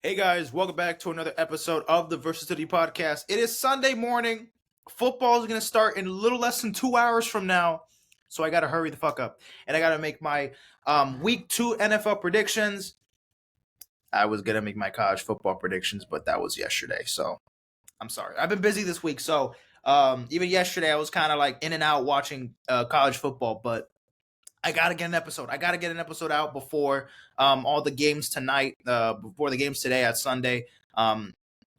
Hey guys, welcome back to another episode of the Versatility Podcast. It is Sunday morning. Football is going to start in a little less than 2 hours from now. So I got to hurry the fuck up. And I got to make my week 2 NFL predictions. I was going to make my college football predictions, but that was yesterday. So I'm sorry. I've been busy this week. So even yesterday, I was kind of like in and out watching college football, but I gotta get an episode. I gotta get an episode out before all the games tonight, before the games today at Sunday. And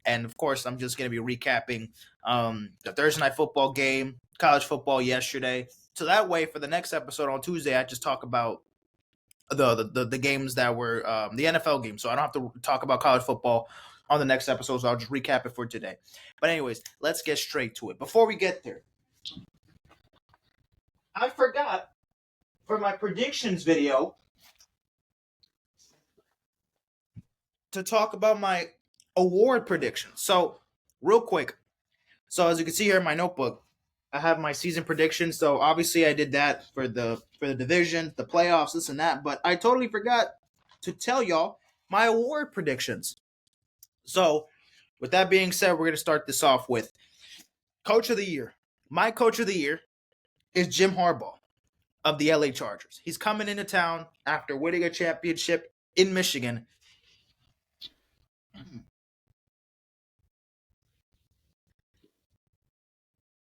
of course, I'm just gonna be recapping the Thursday night football game, college football yesterday. So that way, for the next episode on Tuesday, I just talk about the games that were the NFL games. So I don't have to talk about college football on the next episode. So I'll just recap it for today. But anyways, let's get straight to it. Before we get there, I forgot for my predictions video to talk about my award predictions. So, real quick. So, as you can see here in my notebook, I have my season predictions. So, obviously, I did that for the division, the playoffs, this and that. But I totally forgot to tell y'all my award predictions. So, with that being said, we're gonna start this off with Coach of the Year. My Coach of the Year is Jim Harbaugh of the LA Chargers. He's coming into town after winning a championship in Michigan.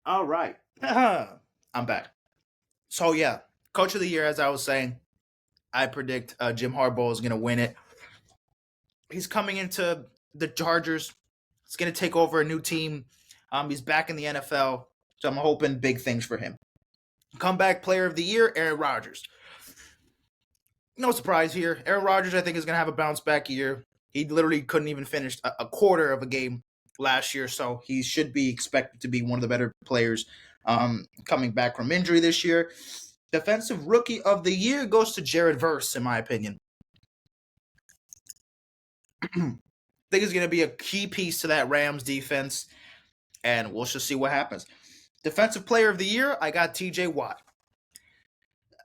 All right. I'm back. So, yeah, Coach of the Year, as I was saying, I predict Jim Harbaugh is going to win it. He's coming into the Chargers. He's going to take over a new team. He's back in the NFL. So I'm hoping big things for him. Comeback Player of the Year, Aaron Rodgers. No surprise here. Aaron Rodgers, I think, is going to have a bounce back year. He literally couldn't even finish a quarter of a game last year, so he should be expected to be one of the better players coming back from injury this year. Defensive Rookie of the Year goes to Jared Verse, in my opinion. I think he's going to be a key piece to that Rams defense, and we'll just see what happens. Defensive Player of the Year, I got TJ Watt.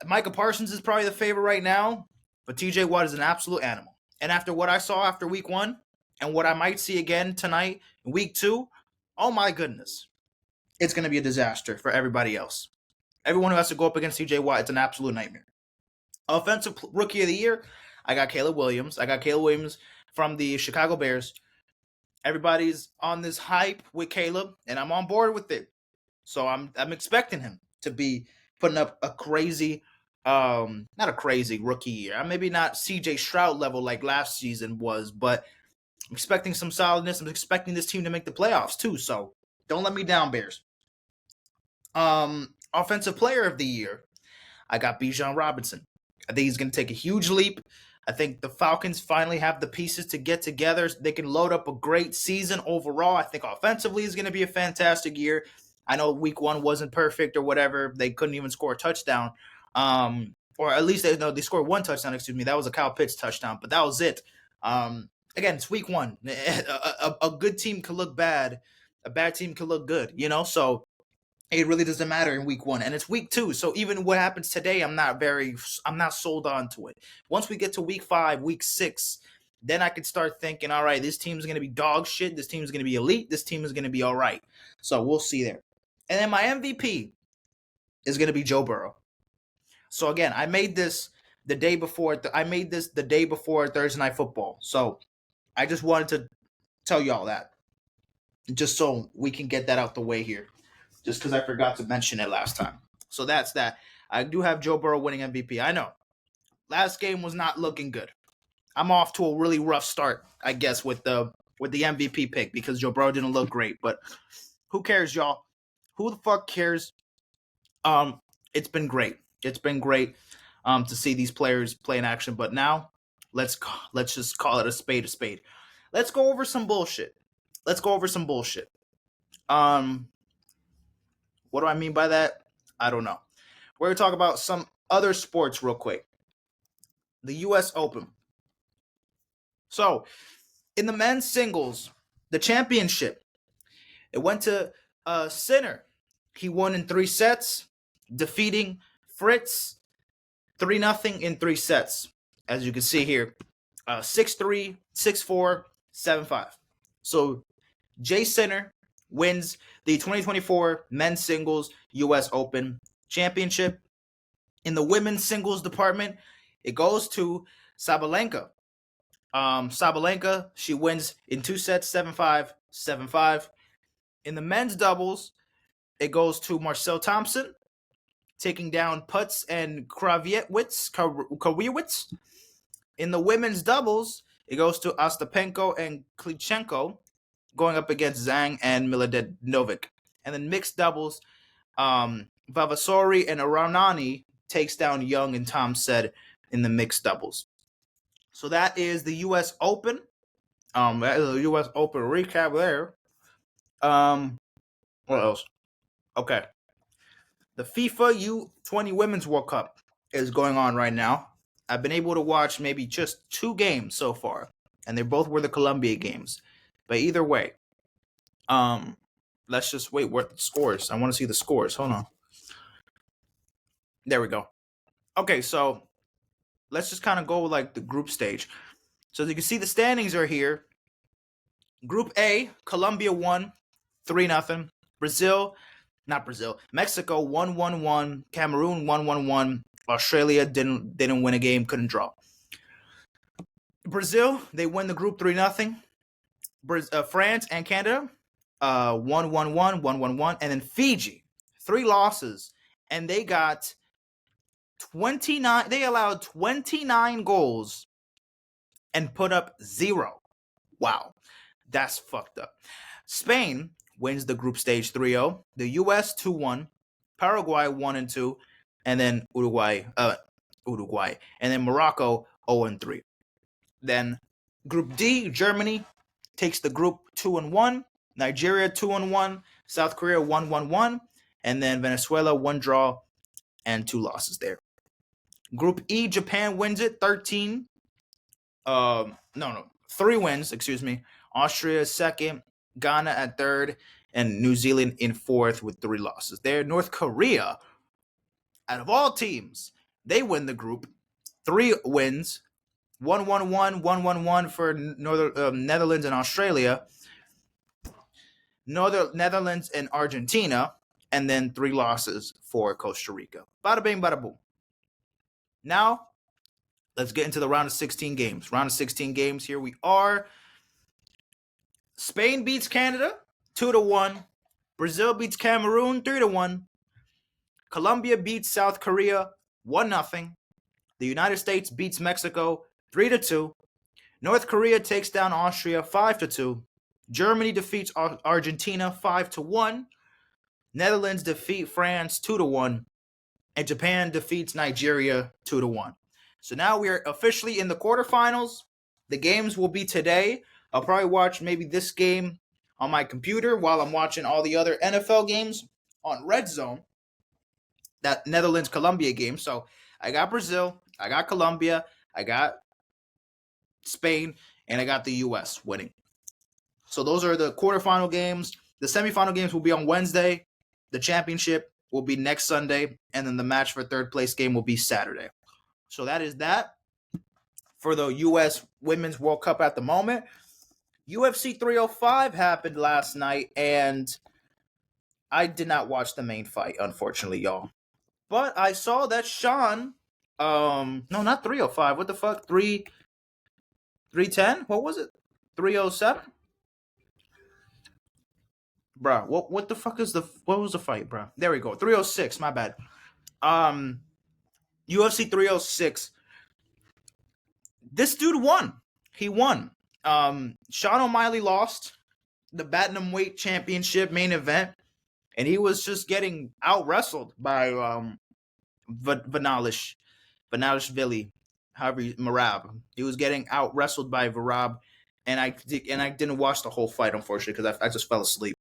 Micah Parsons is probably the favorite right now, but TJ Watt is an absolute animal. And after what I saw after week 1 and what I might see again tonight in week 2, oh my goodness. It's going to be a disaster for everybody else. Everyone who has to go up against TJ Watt, it's an absolute nightmare. Offensive Rookie of the Year, I got Caleb Williams. I got Caleb Williams from the Chicago Bears. Everybody's on this hype with Caleb, and I'm on board with it. So I'm expecting him to be putting up a crazy, not a crazy rookie year. Maybe not CJ Stroud level like last season was, but I'm expecting some solidness. I'm expecting this team to make the playoffs too. So don't let me down, Bears. Offensive Player of the Year, I got Bijan Robinson. I think he's going to take a huge leap. I think the Falcons finally have the pieces to get together. They can load up a great season overall. I think offensively is going to be a fantastic year. I know week 1 wasn't perfect or whatever. They couldn't even score a touchdown. Or at least they scored 1 touchdown, excuse me. That was a Kyle Pitts touchdown, but that was it. Again, it's week 1. A good team could look bad. A bad team could look good, So it really doesn't matter in week 1, and it's week 2. So even what happens today, I'm not sold on to it. Once we get to week 5, week 6, then I could start thinking, all right, this team's going to be dog shit. This team's going to be elite. This team is going to be all right. So we'll see there. And then my MVP is going to be Joe Burrow. So again, I made this the day before. I made this the day before Thursday Night Football. So I just wanted to tell y'all that, just so we can get that out the way here, just because I forgot to mention it last time. So that's that. I do have Joe Burrow winning MVP. I know. Last game was not looking good. I'm off to a really rough start, I guess, with the MVP pick because Joe Burrow didn't look great. But who cares, y'all? Who the fuck cares? It's been great. It's been great to see these players play in action. But now, let's just call it a spade a spade. Let's go over some bullshit. What do I mean by that? I don't know. We're going to talk about some other sports real quick. The U.S. Open. So, in the men's singles, the championship, it went to Sinner. He won in 3 sets, defeating Fritz 3-0 in 3 sets. As you can see here, 6-3, 6-4, 7-5. So Jay Sinner wins the 2024 men's singles U.S. Open championship. In the women's singles department, it goes to Sabalenka. Sabalenka, she wins in 2 sets, 7-5, 7-5. In the men's doubles, it goes to Marcel Thompson, taking down Putz and Krawiewicz. In the women's doubles, it goes to Ostapenko and Klitschenko, going up against Zhang and Miladinovic. And then mixed doubles, Vavasori and Aranani takes down Young and Tom Said in the mixed doubles. So that is the U.S. Open. That is a U.S. Open recap there. What else? Okay. The FIFA U20 Women's World Cup is going on right now. I've been able to watch maybe just 2 games so far, and they both were the Colombia games. But either way, let's just wait. What the scores? I want to see the scores. Hold on. There we go. Okay, so let's just kind of go like the group stage. So as you can see, the standings are here. Group A, Colombia won 3-0. Mexico 1-1-1. Cameroon 1-1-1. Australia didn't win a game, couldn't draw. Brazil, they win the group 3-0. France and Canada 1-1-1, 1-1-1, and then Fiji 3 losses, and they got 29. They allowed 29 goals and put up 0. Wow, that's fucked up. Spain wins the group stage 3-0. The US 2-1. Paraguay 1-2, and then Uruguay, and then Morocco 0-3. Then Group D, Germany takes the group 2-1. Nigeria 2-1. South Korea 1-1-1, and then Venezuela 1 draw and 2 losses there. Group E, Japan wins it 13. 3 wins, excuse me. Austria second, Ghana at third, and New Zealand in fourth with 3 losses there. North Korea, out of all teams, they win the group. 3 wins, 1-1-1, 1-1-1 for Netherlands and Australia, Netherlands and Argentina, and then 3 losses for Costa Rica. Bada bing, bada boom. Now, let's get into the round of 16 games. Round of 16 games, here we are. Spain beats Canada 2-1. Brazil beats Cameroon 3-1. Colombia beats South Korea 1-0. The United States beats Mexico 3-2. North Korea takes down Austria 5-2. Germany defeats Argentina 5-1. Netherlands defeat France 2-1. And Japan defeats Nigeria 2-1. So now we are officially in the quarterfinals. The games will be today. I'll probably watch maybe this game on my computer while I'm watching all the other NFL games on Red Zone. That Netherlands-Colombia game. So I got Brazil, I got Colombia, I got Spain, and I got the U.S. winning. So those are the quarterfinal games. The semifinal games will be on Wednesday. The championship will be next Sunday. And then the match for third place game will be Saturday. So that is that for the U.S. Women's World Cup at the moment. UFC 305 happened last night, and I did not watch the main fight, unfortunately, y'all. But I saw that Sean, no, not 305. What the fuck? 310? What was it? 307? Bruh, what the fuck is what was the fight, bruh? There we go. 306, my bad. UFC 306. This dude won. He won. Sean O'Malley lost the Bantamweight Championship main event, and he was just getting out-wrestled by Vanalishvili, Merab. He was getting out-wrestled by Varab, and I didn't watch the whole fight, unfortunately, because I just fell asleep.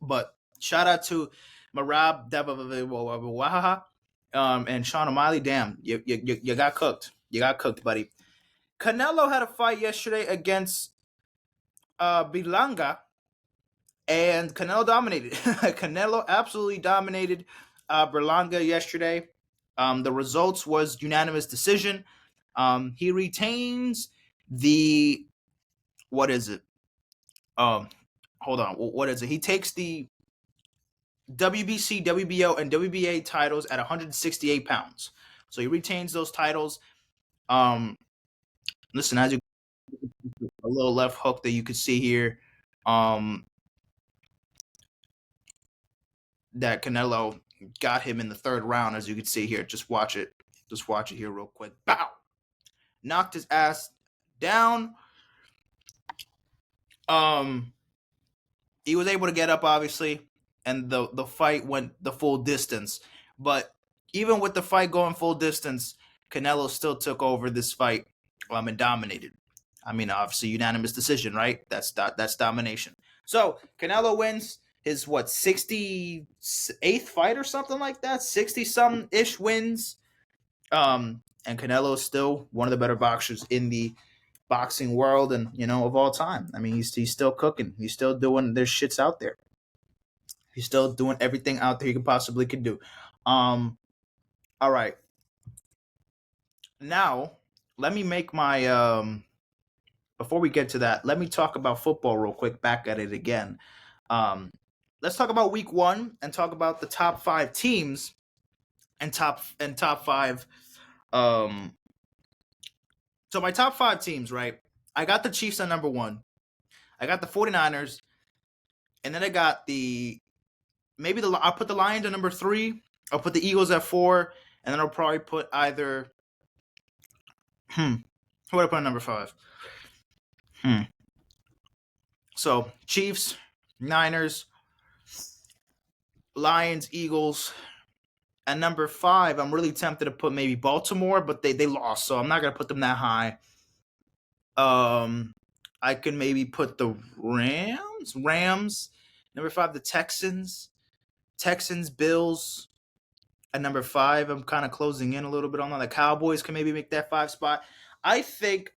But shout out to Merab, and Sean O'Malley. Damn, you got cooked. You got cooked, buddy. Canelo had a fight yesterday against Bermuga, and Canelo dominated. Canelo absolutely dominated Bermuga yesterday. The results was unanimous decision. He retains the what is it? Hold on. What is it? He takes the WBC, WBO, and WBA titles at 168 pounds. So he retains those titles. Um, Listen, as you a little left hook that you can see here, um, that Canelo got him in the third round, as you can see here. Just watch it. Just watch it here real quick. Bow! Knocked his ass down. Um, he was able to get up, obviously, and the fight went the full distance. But even with the fight going full distance, Canelo still took over this fight and dominated. I mean, obviously, unanimous decision, right? That's domination. So Canelo wins his 68th fight or something like that, 60 something ish wins. And Canelo is still one of the better boxers in the boxing world and of all time. I mean, he's still cooking. He's still doing their shits out there. He's still doing everything out there he possibly could do. All right. Now, let me make my before we get to that, let me talk about football real quick. Back at it again. Let's talk about week 1 and talk about the top 5 teams and top 5. So my top 5 teams, right? I got the Chiefs at number 1. I got the 49ers, and then I got I'll put the Lions at number 3. I'll put the Eagles at 4, and then I'll probably put either. What would I put at number 5? So Chiefs, Niners, Lions, Eagles. At number 5, I'm really tempted to put maybe Baltimore, but they lost, so I'm not gonna put them that high. I could maybe put the Rams. Number 5, the Texans, Bills. At number 5, I'm kind of closing in a little bit on that. The Cowboys can maybe make that 5 spot. I think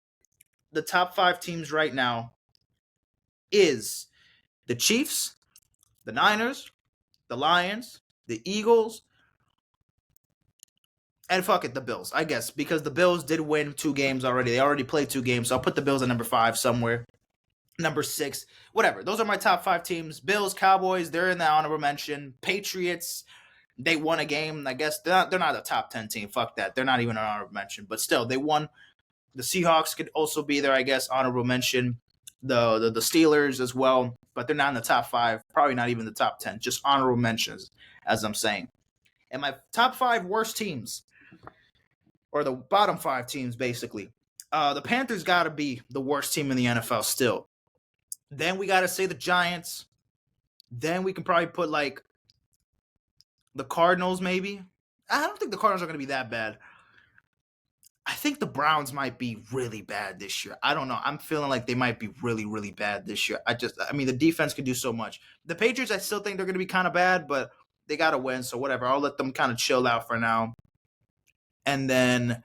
the top 5 teams right now is the Chiefs, the Niners, the Lions, the Eagles, and fuck it, the Bills, I guess, because the Bills did win 2 games already. They already played 2 games, so I'll put the Bills at number 5 somewhere. Number 6, whatever. Those are my top 5 teams. Bills, Cowboys, they're in the honorable mention. Patriots, they won a game. I guess they're not a top 10 team. Fuck that. They're not even an honorable mention. But still, they won. The Seahawks could also be there, I guess, honorable mention. The Steelers as well, but they're not in the top 5. Probably not even the top 10. Just honorable mentions, as I'm saying. And my top 5 worst teams, or the bottom 5 teams, basically. The Panthers got to be the worst team in the NFL still. Then we got to say the Giants. Then we can probably put, like, the Cardinals, maybe. I don't think the Cardinals are going to be that bad. I think the Browns might be really bad this year. I don't know. I'm feeling like they might be really, really bad this year. I mean, the defense can do so much. The Patriots, I still think they're going to be kind of bad, but they got to win, so whatever. I'll let them kind of chill out for now. And then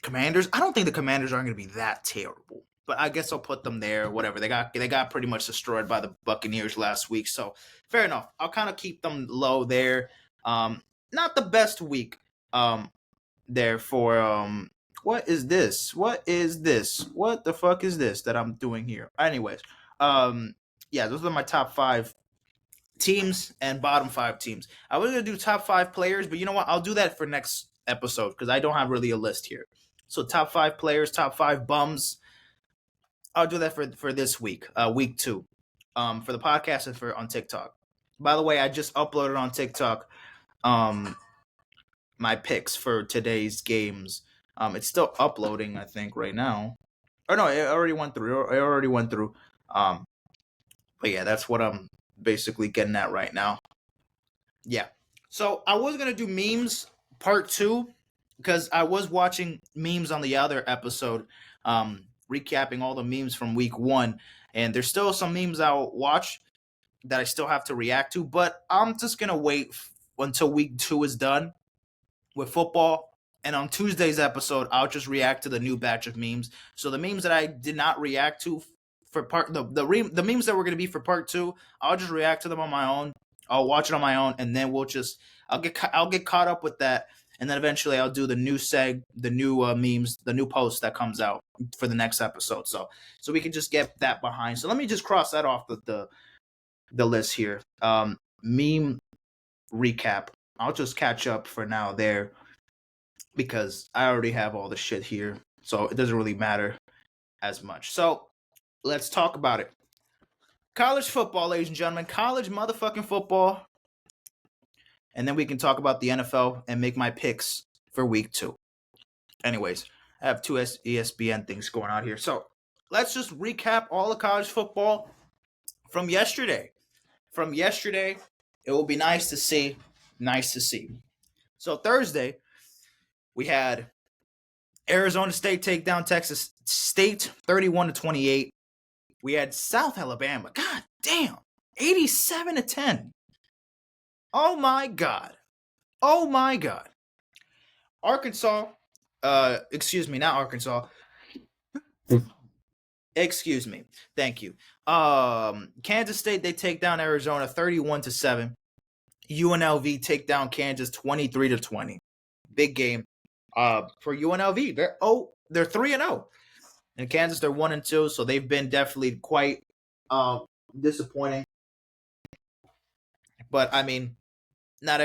Commanders. I don't think the Commanders are going to be that terrible, but I guess I'll put them there. Whatever. They got pretty much destroyed by the Buccaneers last week, so fair enough. I'll kind of keep them low there. Not the best week. There for what is this? What the fuck is this that I'm doing here? Anyways, yeah, those are my top 5 teams and bottom 5 teams. I was gonna do top 5 players, but you know what? I'll do that for next episode because I don't have really a list here. So top 5 players, top 5 bums. I'll do that for this week, week 2, for the podcast and for on TikTok. By the way, I just uploaded on TikTok, my picks for today's games. It's still uploading, I think, right now. Or no, it already went through. But yeah, that's what I'm basically getting at right now. Yeah. So I was gonna do memes part 2 because I was watching memes on the other episode, recapping all the memes from week 1, and there's still some memes I'll watch that I still have to react to, but I'm just gonna wait until week 2 is done with football, and on Tuesday's episode, I'll just react to the new batch of memes. So the memes that I did not react to for the memes that were going to be for part 2, I'll just react to them on my own. I'll watch it on my own, and then I'll get caught up with that, and then eventually I'll do the new memes, the new post that comes out for the next episode. So we can just get that behind. So let me just cross that off the list here. Meme recap. I'll just catch up for now there because I already have all the shit here, so it doesn't really matter as much. So let's talk about it. College football, ladies and gentlemen. College motherfucking football. And then we can talk about the NFL and make my picks for week 2. Anyways, I have 2 ESPN things going on here. So let's just recap all the college football from yesterday. From yesterday, it will be nice to see. Nice to see. So Thursday, we had Arizona State take down Texas State 31-28. We had South Alabama. God damn. 87-10. Oh my God. Oh my God. Arkansas. Excuse me, not Arkansas. Excuse me. Thank you. Kansas State, they take down Arizona 31-7. UNLV take down Kansas 23-20. Big game. For UNLV, they're 3-0. In Kansas, they're 1-2, so they've been definitely quite disappointing. But I mean, not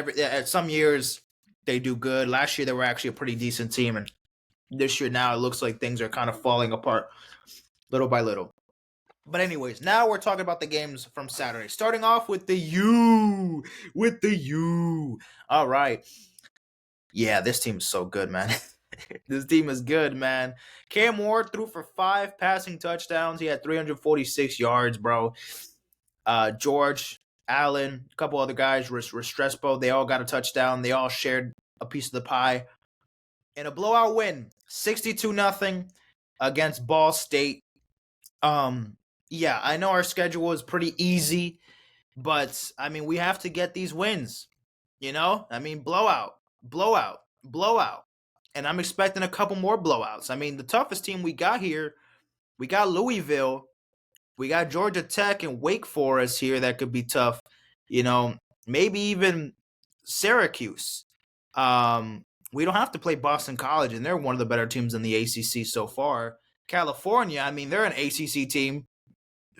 some years they do good. Last year they were actually a pretty decent team, and this year now it looks like things are kind of falling apart little by little. But anyways, now we're talking about the games from Saturday. Starting off with the U. All right. Yeah, this team is so good, man. This team is good, man. Cam Ward threw for 5 passing touchdowns. He had 346 yards, bro. George Allen, a couple other guys, Restrepo, they all got a touchdown. They all shared a piece of the pie. In a blowout win, 62-0 against Ball State. Yeah, I know our schedule is pretty easy, but I mean, we have to get these wins. You know? I mean, blowout. And I'm expecting a couple more blowouts. I mean, the toughest team we got here, we got Louisville. We got Georgia Tech and Wake Forest here that could be tough. You know, maybe even Syracuse. We don't have to play Boston College, and they're one of the better teams in the ACC so far. California, I mean, they're an ACC team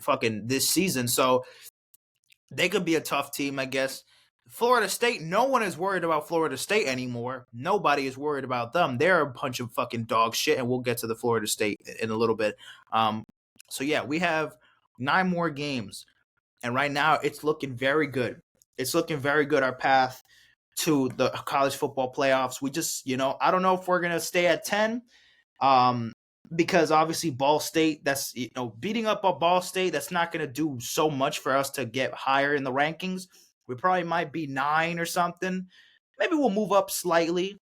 fucking this season, so they could be a tough team, I guess. Florida State, no one is worried about Florida State anymore. Nobody is worried about them. They're a bunch of fucking dog shit, and we'll get to the Florida State in a little bit. So, yeah, we have 9 more games, and right now it's looking very good. It's looking very good, our path to the college football playoffs. We just, I don't know if we're going to stay at 10 because obviously Ball State, that's, beating up on Ball State, that's not going to do so much for us to get higher in the rankings. We probably might be 9 or something. Maybe we'll move up slightly,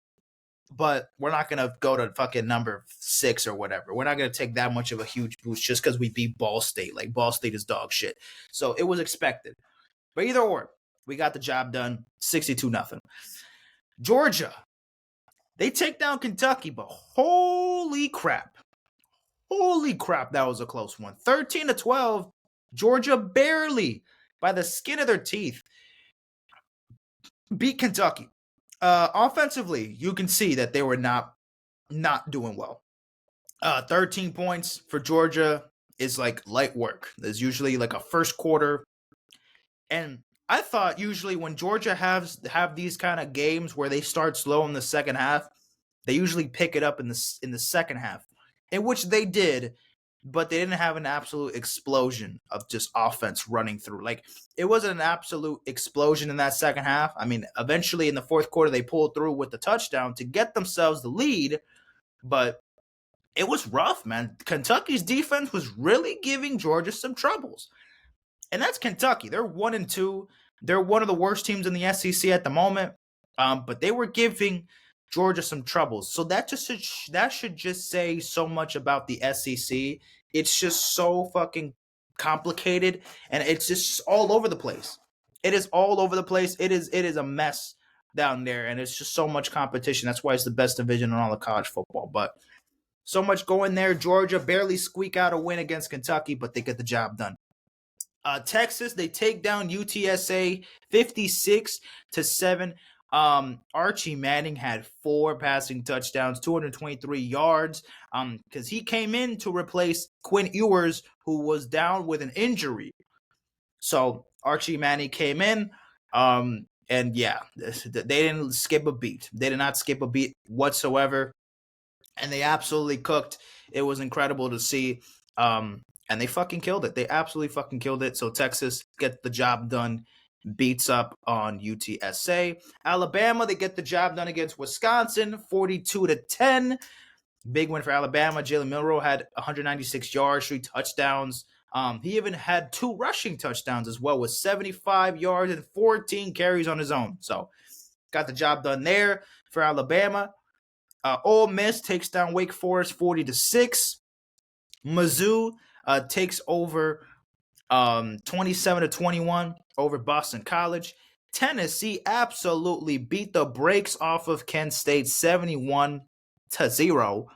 but we're not going to go to fucking number 6 or whatever. We're not going to take that much of a huge boost just because we beat Ball State. Like, Ball State is dog shit. So it was expected. But either or, we got the job done. 62-0. Georgia, they take down Kentucky, but holy crap. Holy crap, that was a close one. 13-12. Georgia barely, by the skin of their teeth, beat Kentucky. Offensively, you can see that they were not doing well. 13 points for Georgia is like light work. There's usually like a first quarter. And I thought usually when Georgia have these kind of games where they start slow in the second half, they usually pick it up in the second half, in which they did, but they didn't have an absolute explosion of just offense running through. Like, it wasn't an absolute explosion in that second half. I mean, eventually in the fourth quarter, they pulled through with the touchdown to get themselves the lead, but it was rough, man. Kentucky's defense was really giving Georgia some troubles. And that's Kentucky. They're 1-2. They're one of the worst teams in the SEC at the moment, but they were giving Georgia some troubles. So that should just say so much about the SEC. It's just so fucking complicated, and it's just all over the place. It is all over the place. It is a mess down there, and it's just so much competition. That's why it's the best division in all of college football. But so much going there. Georgia barely squeak out a win against Kentucky, but they get the job done. Texas, they take down UTSA 56-7. Archie Manning had 4 passing touchdowns, 223 yards. Because he came in to replace Quinn Ewers, who was down with an injury. So Archie Manning came in. And yeah, they didn't skip a beat. They did not skip a beat whatsoever, and they absolutely cooked. It was incredible to see. And they fucking killed it. They absolutely fucking killed it. So Texas gets the job done, beats up on UTSA. Alabama, they get the job done against Wisconsin, 42-10. Big win for Alabama. Jalen Milroe had 196 yards, 3 touchdowns. He even had 2 rushing touchdowns as well, with 75 yards and 14 carries on his own. So got the job done there for Alabama. Ole Miss takes down Wake Forest 40-6. Mizzou takes over 27-21 over Boston College. Tennessee absolutely beat the brakes off of Kent State 71-0.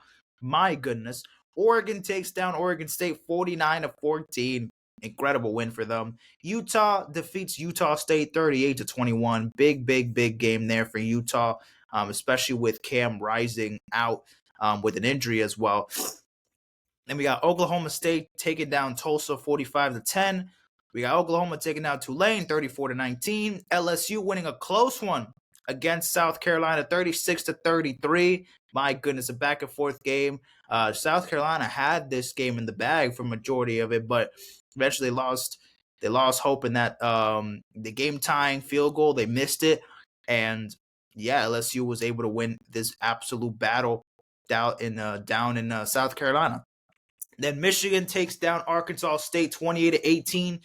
My goodness. Oregon takes down Oregon State 49-14. Incredible win for them. Utah defeats Utah State 38-21. Big game there for Utah, especially with Cam Rising out with an injury as well. Then we got Oklahoma State taking down Tulsa 45-10. We got Oklahoma taking down Tulane 34-19. LSU winning a close one against South Carolina 36-33. My goodness, a back and forth game. South Carolina had this game in the bag for majority of it, but eventually lost. They lost hope in that the game tying field goal. They missed it, and yeah, LSU was able to win this absolute battle down in South Carolina. Then Michigan takes down Arkansas State 28-18.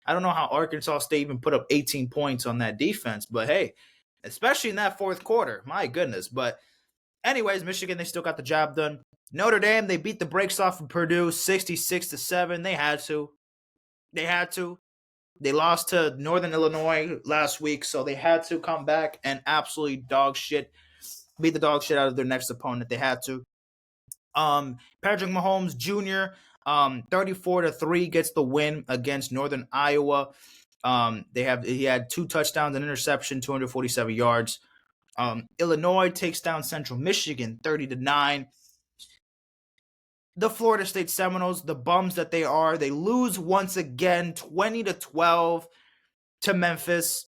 I don't know how Arkansas State even put up 18 points on that defense, but hey, especially in that fourth quarter, my goodness. But anyways, Michigan, they still got the job done. Notre Dame, they beat the brakes off of Purdue 66-7. They had to. They lost to Northern Illinois last week, so they had to come back and absolutely beat the dog shit out of their next opponent. They had to. Patrick Mahomes Jr. 34-3 gets the win against Northern Iowa. He had 2 touchdowns, an interception, 247 yards. Illinois takes down Central Michigan 30-9. The Florida State Seminoles, the bums that they are, they lose once again 20-12 to Memphis.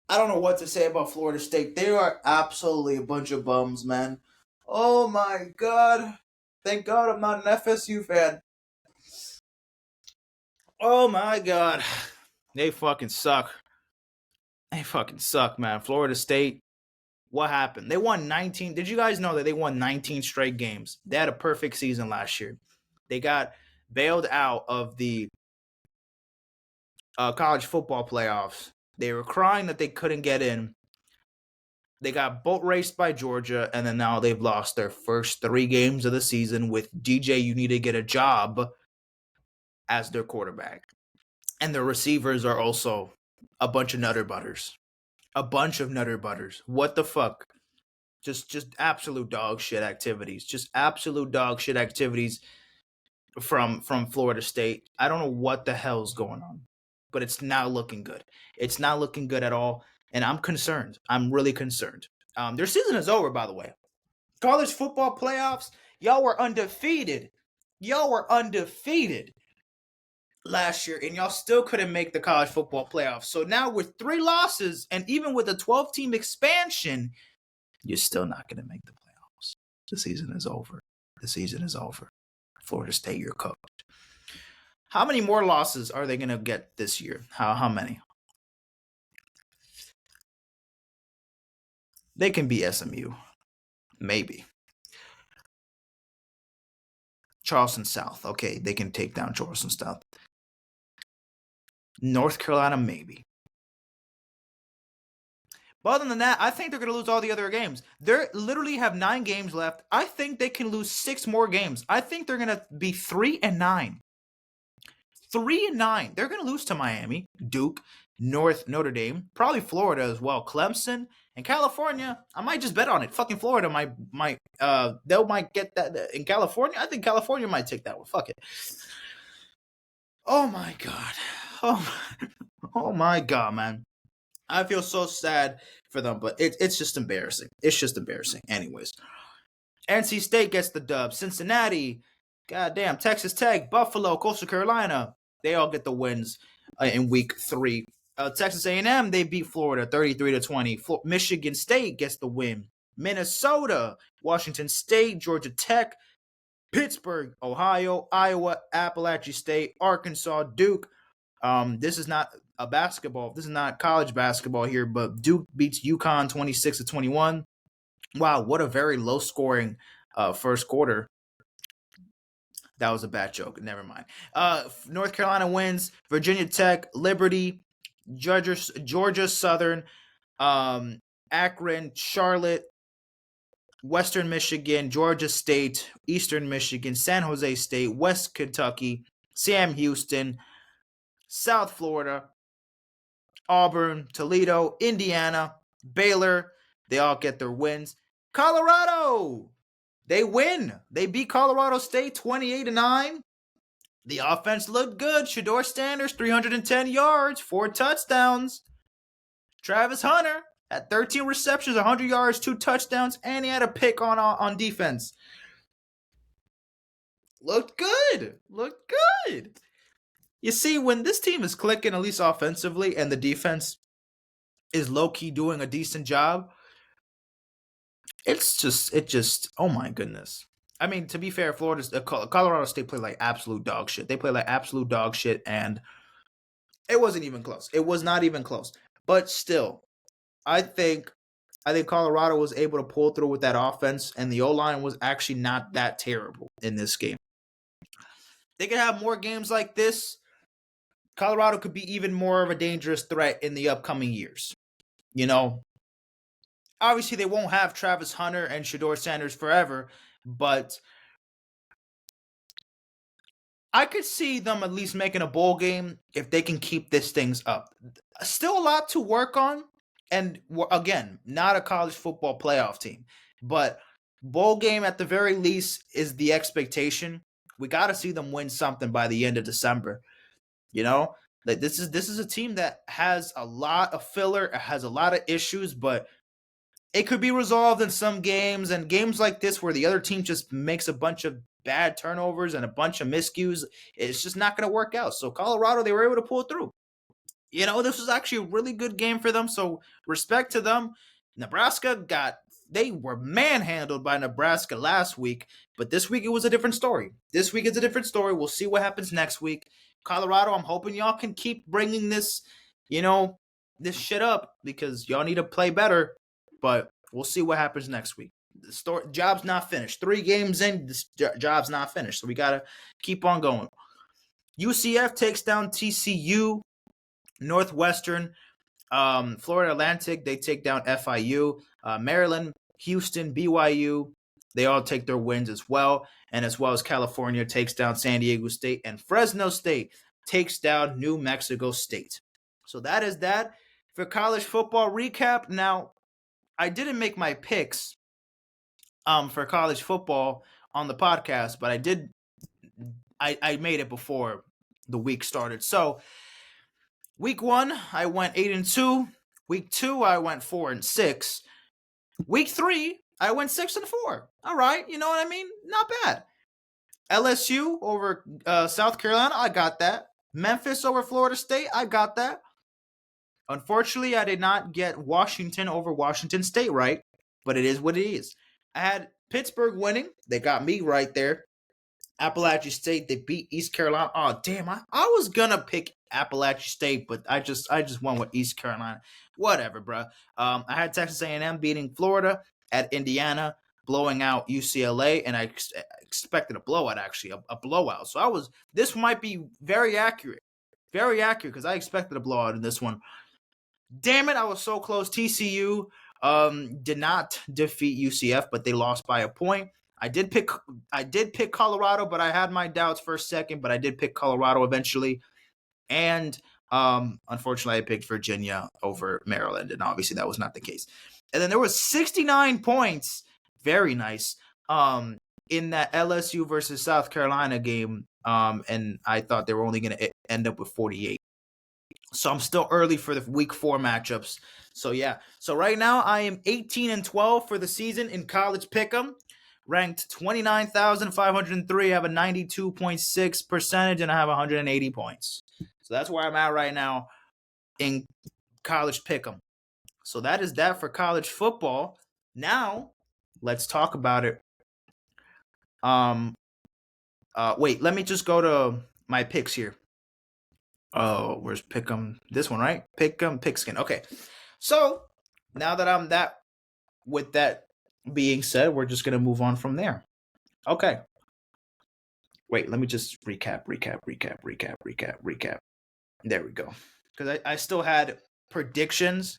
I don't know what to say about Florida State. They are absolutely a bunch of bums, man. Oh my God. Thank God I'm not an FSU fan. Oh my God. They fucking suck. They fucking suck, man. Florida State, what happened? They won 19. Did you guys know that they won 19 straight games? They had a perfect season last year. They got bailed out of the college football playoffs. They were crying that they couldn't get in. They got boat raced by Georgia, and then now they've lost their first 3 games of the season with DJ You Need to Get a Job as their quarterback. And their receivers are also a bunch of nutter butters. What the fuck? Just absolute dog shit activities. Just absolute dog shit activities from Florida State. I don't know what the hell's going on, but it's not looking good. It's not looking good at all. And I'm concerned. I'm really concerned. Their season is over, by the way. College football playoffs, y'all were undefeated. Last year, and y'all still couldn't make the college football playoffs. So now with 3 losses, and even with a 12-team expansion, you're still not going to make the playoffs. The season is over. Florida State, you're cooked. How many more losses are they going to get this year? How many? They can be SMU. Maybe. Charleston South. Okay, they can take down Charleston South. North Carolina, maybe. But other than that, I think they're going to lose all the other games. They literally have 9 games left. I think they can lose 6 more games. I think they're going to be 3-9. 3-9. They're going to lose to Miami, Duke, Notre Dame, probably Florida as well, Clemson, and California. I might just bet on it. Fucking Florida might get that in California. I think California might take that one. Fuck it. Oh my God. Oh my God, man. I feel so sad for them, but it's just embarrassing. It's just embarrassing. Anyways, NC State gets the dub. Cincinnati, goddamn, Texas Tech, Buffalo, Coastal Carolina, they all get the wins in week 3. Texas A&M, they beat Florida 33-20. Michigan State gets the win. Minnesota, Washington State, Georgia Tech, Pittsburgh, Ohio, Iowa, Appalachian State, Arkansas, Duke. This is not a basketball. This is not college basketball here, but Duke beats UConn 26-21. Wow, what a very low scoring first quarter. That was a bad joke. Never mind. North Carolina wins. Virginia Tech, Liberty, Georgia Southern, Akron, Charlotte, Western Michigan, Georgia State, Eastern Michigan, San Jose State, West Kentucky, Sam Houston, South Florida, Auburn, Toledo, Indiana, Baylor. They all get their wins. Colorado, they win. They beat Colorado State 28-9. The offense looked good. Shedeur Sanders, 310 yards, 4 touchdowns. Travis Hunter had 13 receptions, 100 yards, 2 touchdowns, and he had a pick on defense. Looked good. Looked good. You see, when this team is clicking, at least offensively, and the defense is low-key doing a decent job, it just, oh my goodness. I mean, to be fair, Colorado State played like absolute dog shit. They played like absolute dog shit, and it wasn't even close. It was not even close. But still, I think Colorado was able to pull through with that offense, and the O-line was actually not that terrible in this game. They could have more games like this. Colorado could be even more of a dangerous threat in the upcoming years. You know, obviously they won't have Travis Hunter and Shedeur Sanders forever, but I could see them at least making a bowl game if they can keep these things up. Still a lot to work on, and again, not a college football playoff team, but bowl game at the very least is the expectation. We got to see them win something by the end of December. You know, like this is a team that has a lot of filler, it has a lot of issues, but it could be resolved in some games, and games like this where the other team just makes a bunch of bad turnovers and a bunch of miscues, it's just not going to work out. So Colorado, they were able to pull through. You know, this was actually a really good game for them, so respect to them. Nebraska they were manhandled by Nebraska last week, but this week it was a different story. This week is a different story. We'll see what happens next week. Colorado, I'm hoping y'all can keep bringing this, this shit up because y'all need to play better, but we'll see what happens next week. The job's not finished. 3 games in, this job's not finished, so we got to keep on going. UCF takes down TCU. Northwestern, Florida Atlantic, they take down FIU. Maryland, Houston, BYU, they all take their wins as well. And as well as California takes down San Diego State. And Fresno State takes down New Mexico State. So that is that for college football recap. Now, I didn't make my picks for college football on the podcast, but I made it before the week started. So week 1, I went 8-2. Week 2, I went 4-6. Week 3, I went 6-4. All right, you know what I mean? Not bad. LSU over South Carolina, I got that. Memphis over Florida State, I got that. Unfortunately, I did not get Washington over Washington State right, but it is what it is. I had Pittsburgh winning. They got me right there. Appalachian State, they beat East Carolina. Oh, damn, I was going to pick Appalachian State, but I just went with East Carolina. Whatever, bro. I had Texas A&M beating Florida at Indiana, blowing out UCLA, and I expected a blowout, actually, a blowout. So this might be very accurate because I expected a blowout in this one. Damn it, I was so close. TCU did not defeat UCF, but they lost by a point. I did pick Colorado, but I had my doubts for a second, but I did pick Colorado eventually. And unfortunately, I picked Virginia over Maryland, and obviously that was not the case. And then there was 69 points, very nice, in that LSU versus South Carolina game, and I thought they were only going to end up with 48. So I'm still early for the week 4 matchups. So yeah. So right now I am 18-12 for the season in college pick'em, ranked 29,503. I have a 92.6 percentage and I have 180 points. So that's where I'm at right now in college pick'em. So that is that for college football. Now let's talk about it. Wait, let me just go to my picks here. Oh, where's Pick'em? This one, right? Pick'em, Pigskin. Okay. So now that I'm with that being said, we're just gonna move on from there. Okay. Wait, let me just recap. There we go. Because I still had predictions,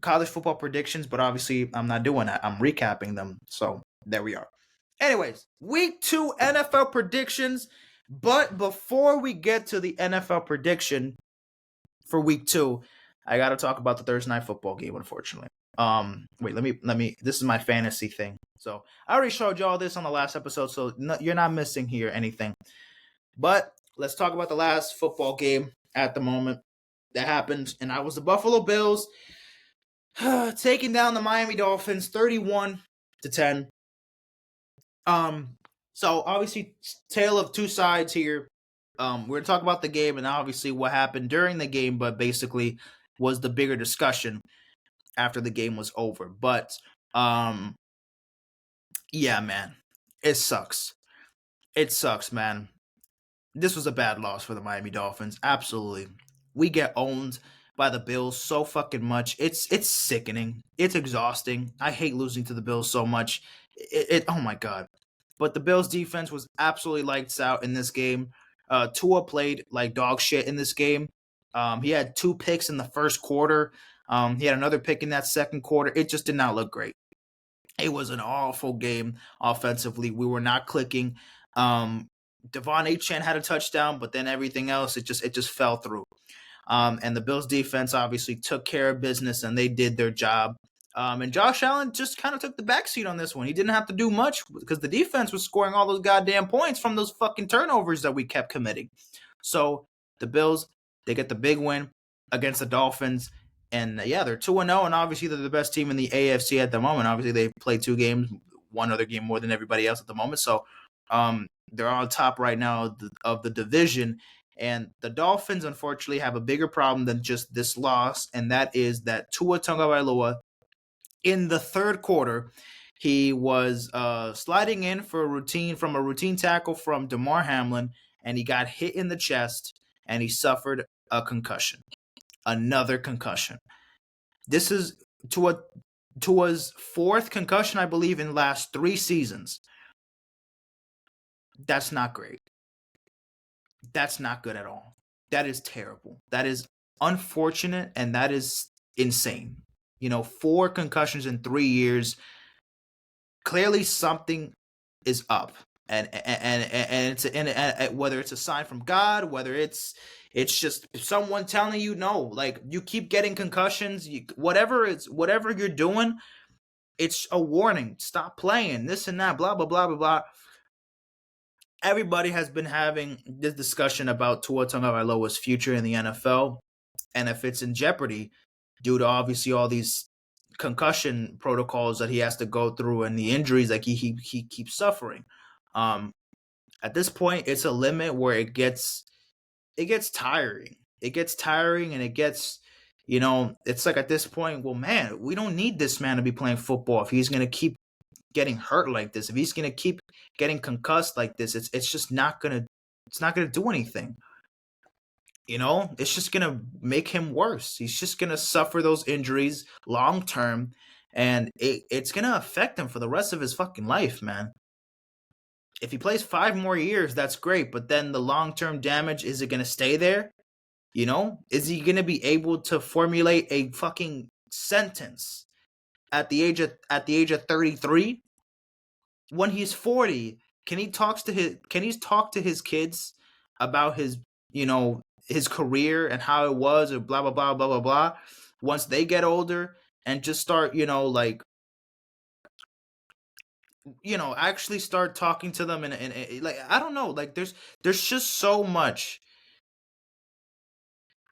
college football predictions, but obviously I'm not doing that. I'm recapping them. So there we are. Anyways, week 2 NFL predictions. But before we get to the NFL prediction for week 2, I got to talk about the Thursday night football game, unfortunately. Wait, let me. This is my fantasy thing. So I already showed y'all this on the last episode, so you're not missing here anything. But let's talk about the last football game at the moment that happened, and I was the Buffalo Bills taking down the Miami Dolphins 31-10. So obviously, tale of two sides here. We're gonna talk about the game and obviously what happened during the game, but basically was the bigger discussion after the game was over. But yeah, man, it sucks. It sucks, man. This was a bad loss for the Miami Dolphins. Absolutely, we get owned by the Bills so fucking much. It's sickening. It's exhausting. I hate losing to the Bills so much. Oh my god. But the Bills defense was absolutely lights out in this game. Tua played like dog shit in this game. He had 2 picks in the first quarter. He had another pick in that second quarter. It just did not look great. It was an awful game offensively. We were not clicking. Devon Achane had a touchdown, but then everything else it just fell through. And the Bills defense obviously took care of business and they did their job. And Josh Allen just kind of took the backseat on this one. He didn't have to do much because the defense was scoring all those goddamn points from those fucking turnovers that we kept committing. So the Bills, they get the big win against the Dolphins. And yeah, they're 2-0, and obviously they're the best team in the AFC at the moment. Obviously, they've played 2 games, one other game more than everybody else at the moment. So they're on top right now of the division. And the Dolphins, unfortunately, have a bigger problem than just this loss, and that is that Tua Tagovailoa, in the third quarter, he was sliding in for a routine tackle from Damar Hamlin, and he got hit in the chest, and he suffered a concussion, another concussion. This is Tua's 4th concussion, I believe, in the last 3 seasons. That's not great. That's not good at all. That is terrible. That is unfortunate, and that is insane. 4 concussions in 3 years. Clearly, something is up, and whether it's a sign from God, whether it's just someone telling you no, like you keep getting concussions, whatever you're doing, it's a warning. Stop playing this and that. Blah blah blah blah blah. Everybody has been having this discussion about Tua Tagovailoa's future in the NFL, and if it's in jeopardy due to obviously all these concussion protocols that he has to go through and the injuries like he keeps suffering. At this point, it's a limit where it gets tiring. It gets tiring, and it gets it's like at this point, well, man, we don't need this man to be playing football if he's gonna keep getting hurt like this. If he's gonna keep getting concussed like this, it's just not gonna do anything. It's just gonna make him worse. He's just gonna suffer those injuries long term, and it's gonna affect him for the rest of his fucking life, man. If he plays 5 more years, that's great, but then the long term damage, is it gonna stay there? Is he gonna be able to formulate a fucking sentence at the age of 33? When he's 40, can he talk to his kids about his career and how it was, or blah blah blah blah blah blah, once they get older, and just start actually start talking to them, and like, I don't know, like there's just so much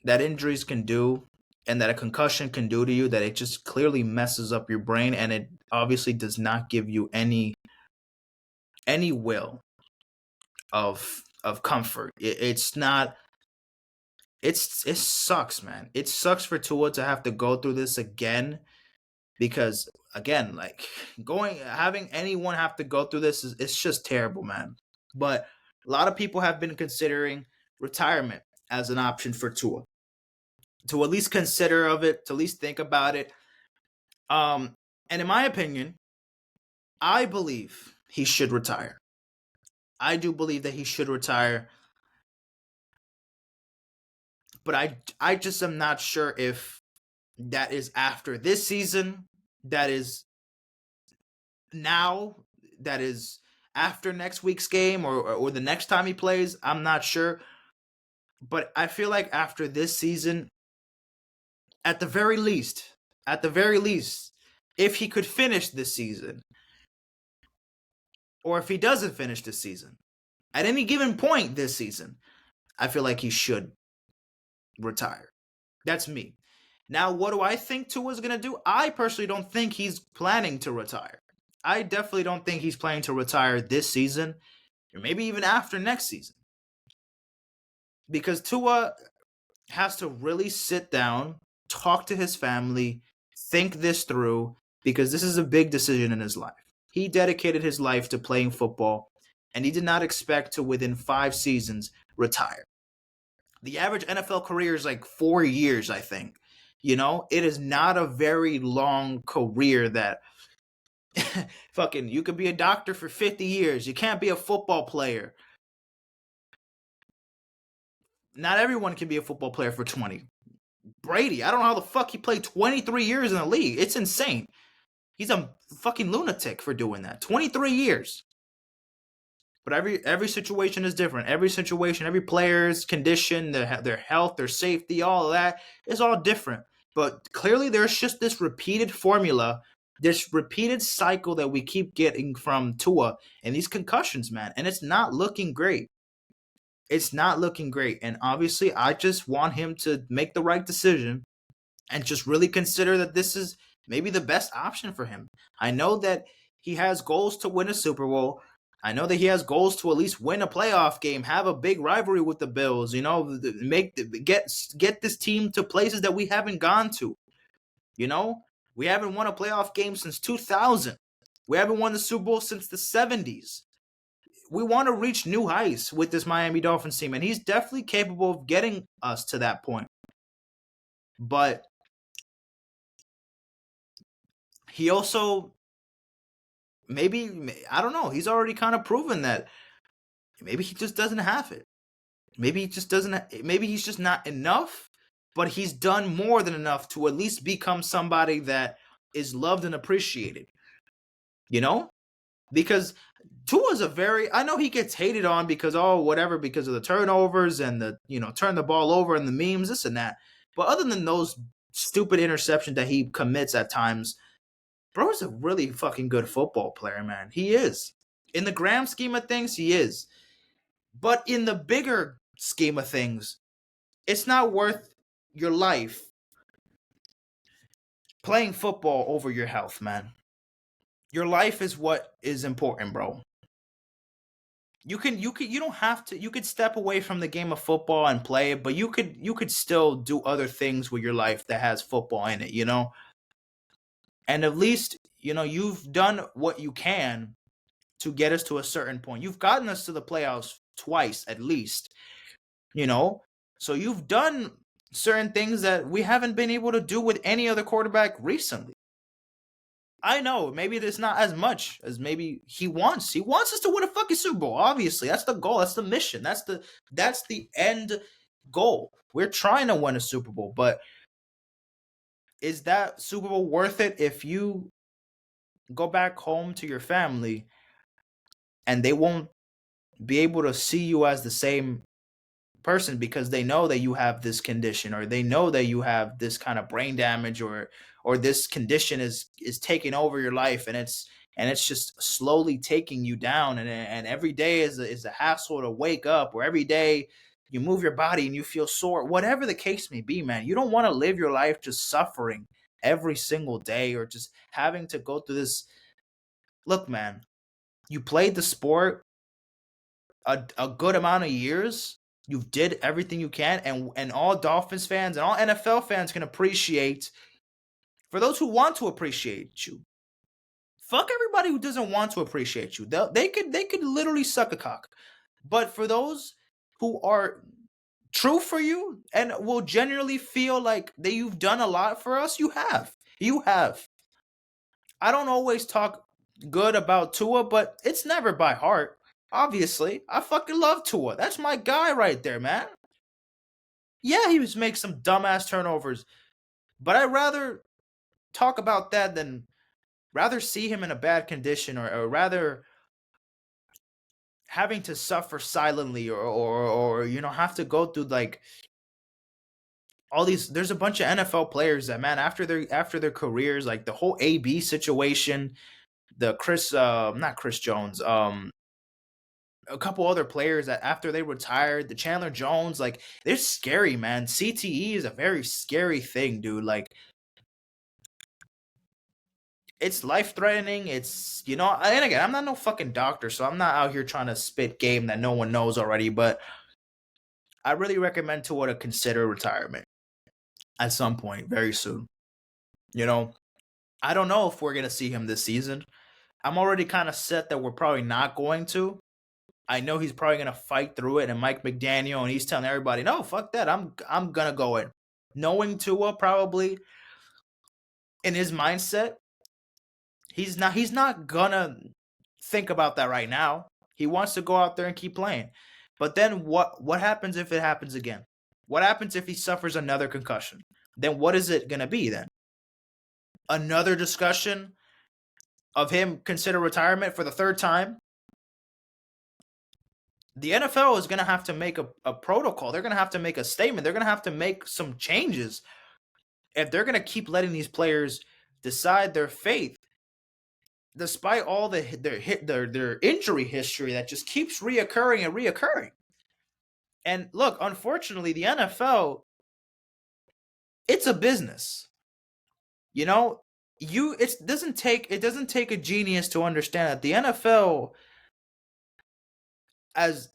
that injuries can do and that a concussion can do to you, that it just clearly messes up your brain, and it obviously does not give you any will of comfort. It's not. It sucks, man. It sucks for Tua to have to go through this again, because again, like, going having anyone have to go through this is, it's just terrible, man. But a lot of people have been considering retirement as an option for Tua, to at least consider of it, to at least think about it. And in my opinion, I believe he should retire. I do believe that he should retire, but I just am not sure if that is after this season, that is now, that is after next week's game, or the next time he plays. I'm not sure, but I feel like after this season, at the very least, if he could finish this season, or if he doesn't finish this season, at any given point this season, I feel like he should retire. That's me. Now, what do I think Tua's going to do? I personally don't think he's planning to retire. I definitely don't think he's planning to retire this season, or maybe even after next season. Because Tua has to really sit down, talk to his family, think this through, because this is a big decision in his life. He dedicated his life to playing football, and he did not expect to, within 5 seasons, retire. The average NFL career is like 4 years, I think. It is not a very long career that fucking, you could be a doctor for 50 years. You can't be a football player. Not everyone can be a football player for 20. Brady, I don't know how the fuck he played 23 years in the league. It's insane. He's a fucking lunatic for doing that. 23 years. But every situation is different. Every situation, every player's condition, their health, their safety, all of that is all different. But clearly there's just this repeated formula, this repeated cycle that we keep getting from Tua, and these concussions, man. And it's not looking great. It's not looking great. And obviously, I just want him to make the right decision and just really consider that this is maybe the best option for him. I know that he has goals to win a Super Bowl. I know that he has goals to at least win a playoff game, have a big rivalry with the Bills, get this team to places that we haven't gone to. We haven't won a playoff game since 2000. We haven't won the Super Bowl since the 70s. We want to reach new heights with this Miami Dolphins team, and he's definitely capable of getting us to that point. But he also, maybe, I don't know, he's already kind of proven that maybe he just doesn't have it. Maybe he just doesn't, maybe he's just not enough, but he's done more than enough to at least become somebody that is loved and appreciated. Because Tua's I know he gets hated on because, because of the turnovers and the, turn the ball over and the memes, this and that. But other than those stupid interceptions that he commits at times, bro is a really fucking good football player, man. He is. In the grand scheme of things, he is. But in the bigger scheme of things, it's not worth your life playing football over your health, man. Your life is what is important, bro. You don't have to. You could step away from the game of football and play it, but you could still do other things with your life that has football in it, And at least, you've done what you can to get us to a certain point. You've gotten us to the playoffs twice at least, So you've done certain things that we haven't been able to do with any other quarterback recently. I know, maybe there's not as much as maybe he wants. He wants us to win a fucking Super Bowl. Obviously, that's the goal. That's the mission. That's the end goal. We're trying to win a Super Bowl, but is that Super Bowl worth it if you go back home to your family and they won't be able to see you as the same person because they know that you have this condition, or they know that you have this kind of brain damage, or this condition is taking over your life, and it's just slowly taking you down, and every day is a hassle to wake up, or every day you move your body and you feel sore, whatever the case may be, man. You don't want to live your life just suffering every single day or just having to go through this. Look, man, you played the sport a good amount of years. You did everything you can, and all Dolphins fans and all NFL fans can appreciate. For those who want to appreciate you, fuck everybody who doesn't want to appreciate you. They could literally suck a cock. But for those who are true for you and will genuinely feel like that you've done a lot for us, you have. You have. I don't always talk good about Tua, but it's never by heart. Obviously, I fucking love Tua. That's my guy right there, man. Yeah, he was make some dumbass turnovers, but I'd rather talk about that than rather see him in a bad condition or rather having to suffer silently or have to go through like all these. There's a bunch of NFL players that, man, after their careers, like the whole AB situation, the not Chris Jones, a couple other players that after they retired, the Chandler Jones, like they're scary, man. CTE is a very scary thing, dude. Like it's life threatening. It's and again, I'm not no fucking doctor, so I'm not out here trying to spit game that no one knows already, but I really recommend to consider retirement at some point very soon. I don't know if we're gonna see him this season. I'm already kind of set that we're probably not going to. I know he's probably gonna fight through it, and Mike McDaniel, and he's telling everybody, "No, fuck that. I'm gonna go in." Knowing Tua, probably in his mindset, he's not gonna think about that right now. He wants to go out there and keep playing. But then what happens if it happens again? What happens if he suffers another concussion? Then what is it gonna be then? Another discussion of him consider retirement for the third time? The NFL is going to have to make a protocol. They're going to have to make a statement. They're going to have to make some changes if they're going to keep letting these players decide their fate, despite all their injury history that just keeps reoccurring and reoccurring. And look, unfortunately, the NFL, it's a business. It doesn't take a genius to understand that the NFL, as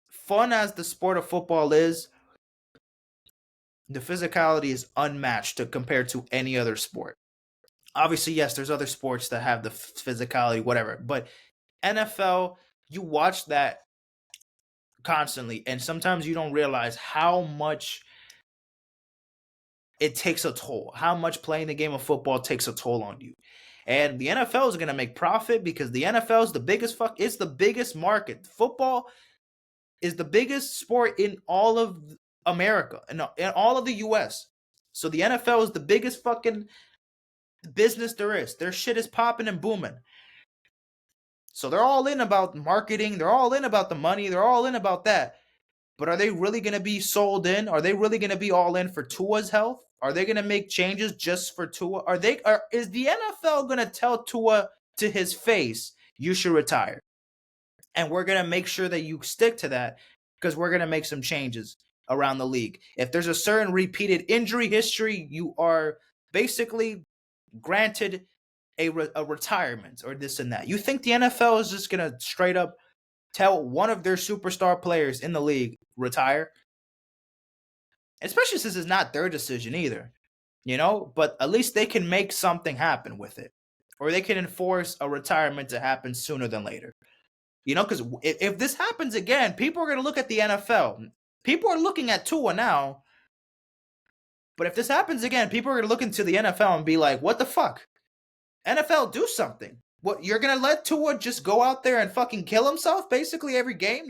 fun as the sport of football is, the physicality is unmatched compared to any other sport. Obviously, yes, there's other sports that have the physicality, whatever, but NFL, you watch that constantly, and sometimes you don't realize how much it takes a toll, how much playing the game of football takes a toll on you. And the NFL is going to make profit because the NFL is the biggest it's the biggest market. Football is the biggest sport in all of America and in all of the US. So the NFL is the biggest fucking business there is. Their shit is popping and booming. So they're all in about marketing, they're all in about the money, they're all in about that. But are they really going to be sold in? Are they really going to be all in for Tua's health? Are they going to make changes just for Tua? Is the NFL going to tell Tua to his face, you should retire? And we're going to make sure that you stick to that because we're going to make some changes around the league. If there's a certain repeated injury history, you are basically granted a retirement or this and that. You think the NFL is just going to straight up tell one of their superstar players in the league retire? Especially since it's not their decision either, but at least they can make something happen with it, or they can enforce a retirement to happen sooner than later. Because if this happens again, people are going to look at the NFL. People are looking at Tua now, but if this happens again, people are going to look into the NFL and be like, what the fuck? NFL, do something. What, you're gonna let Tua just go out there and fucking kill himself basically every game?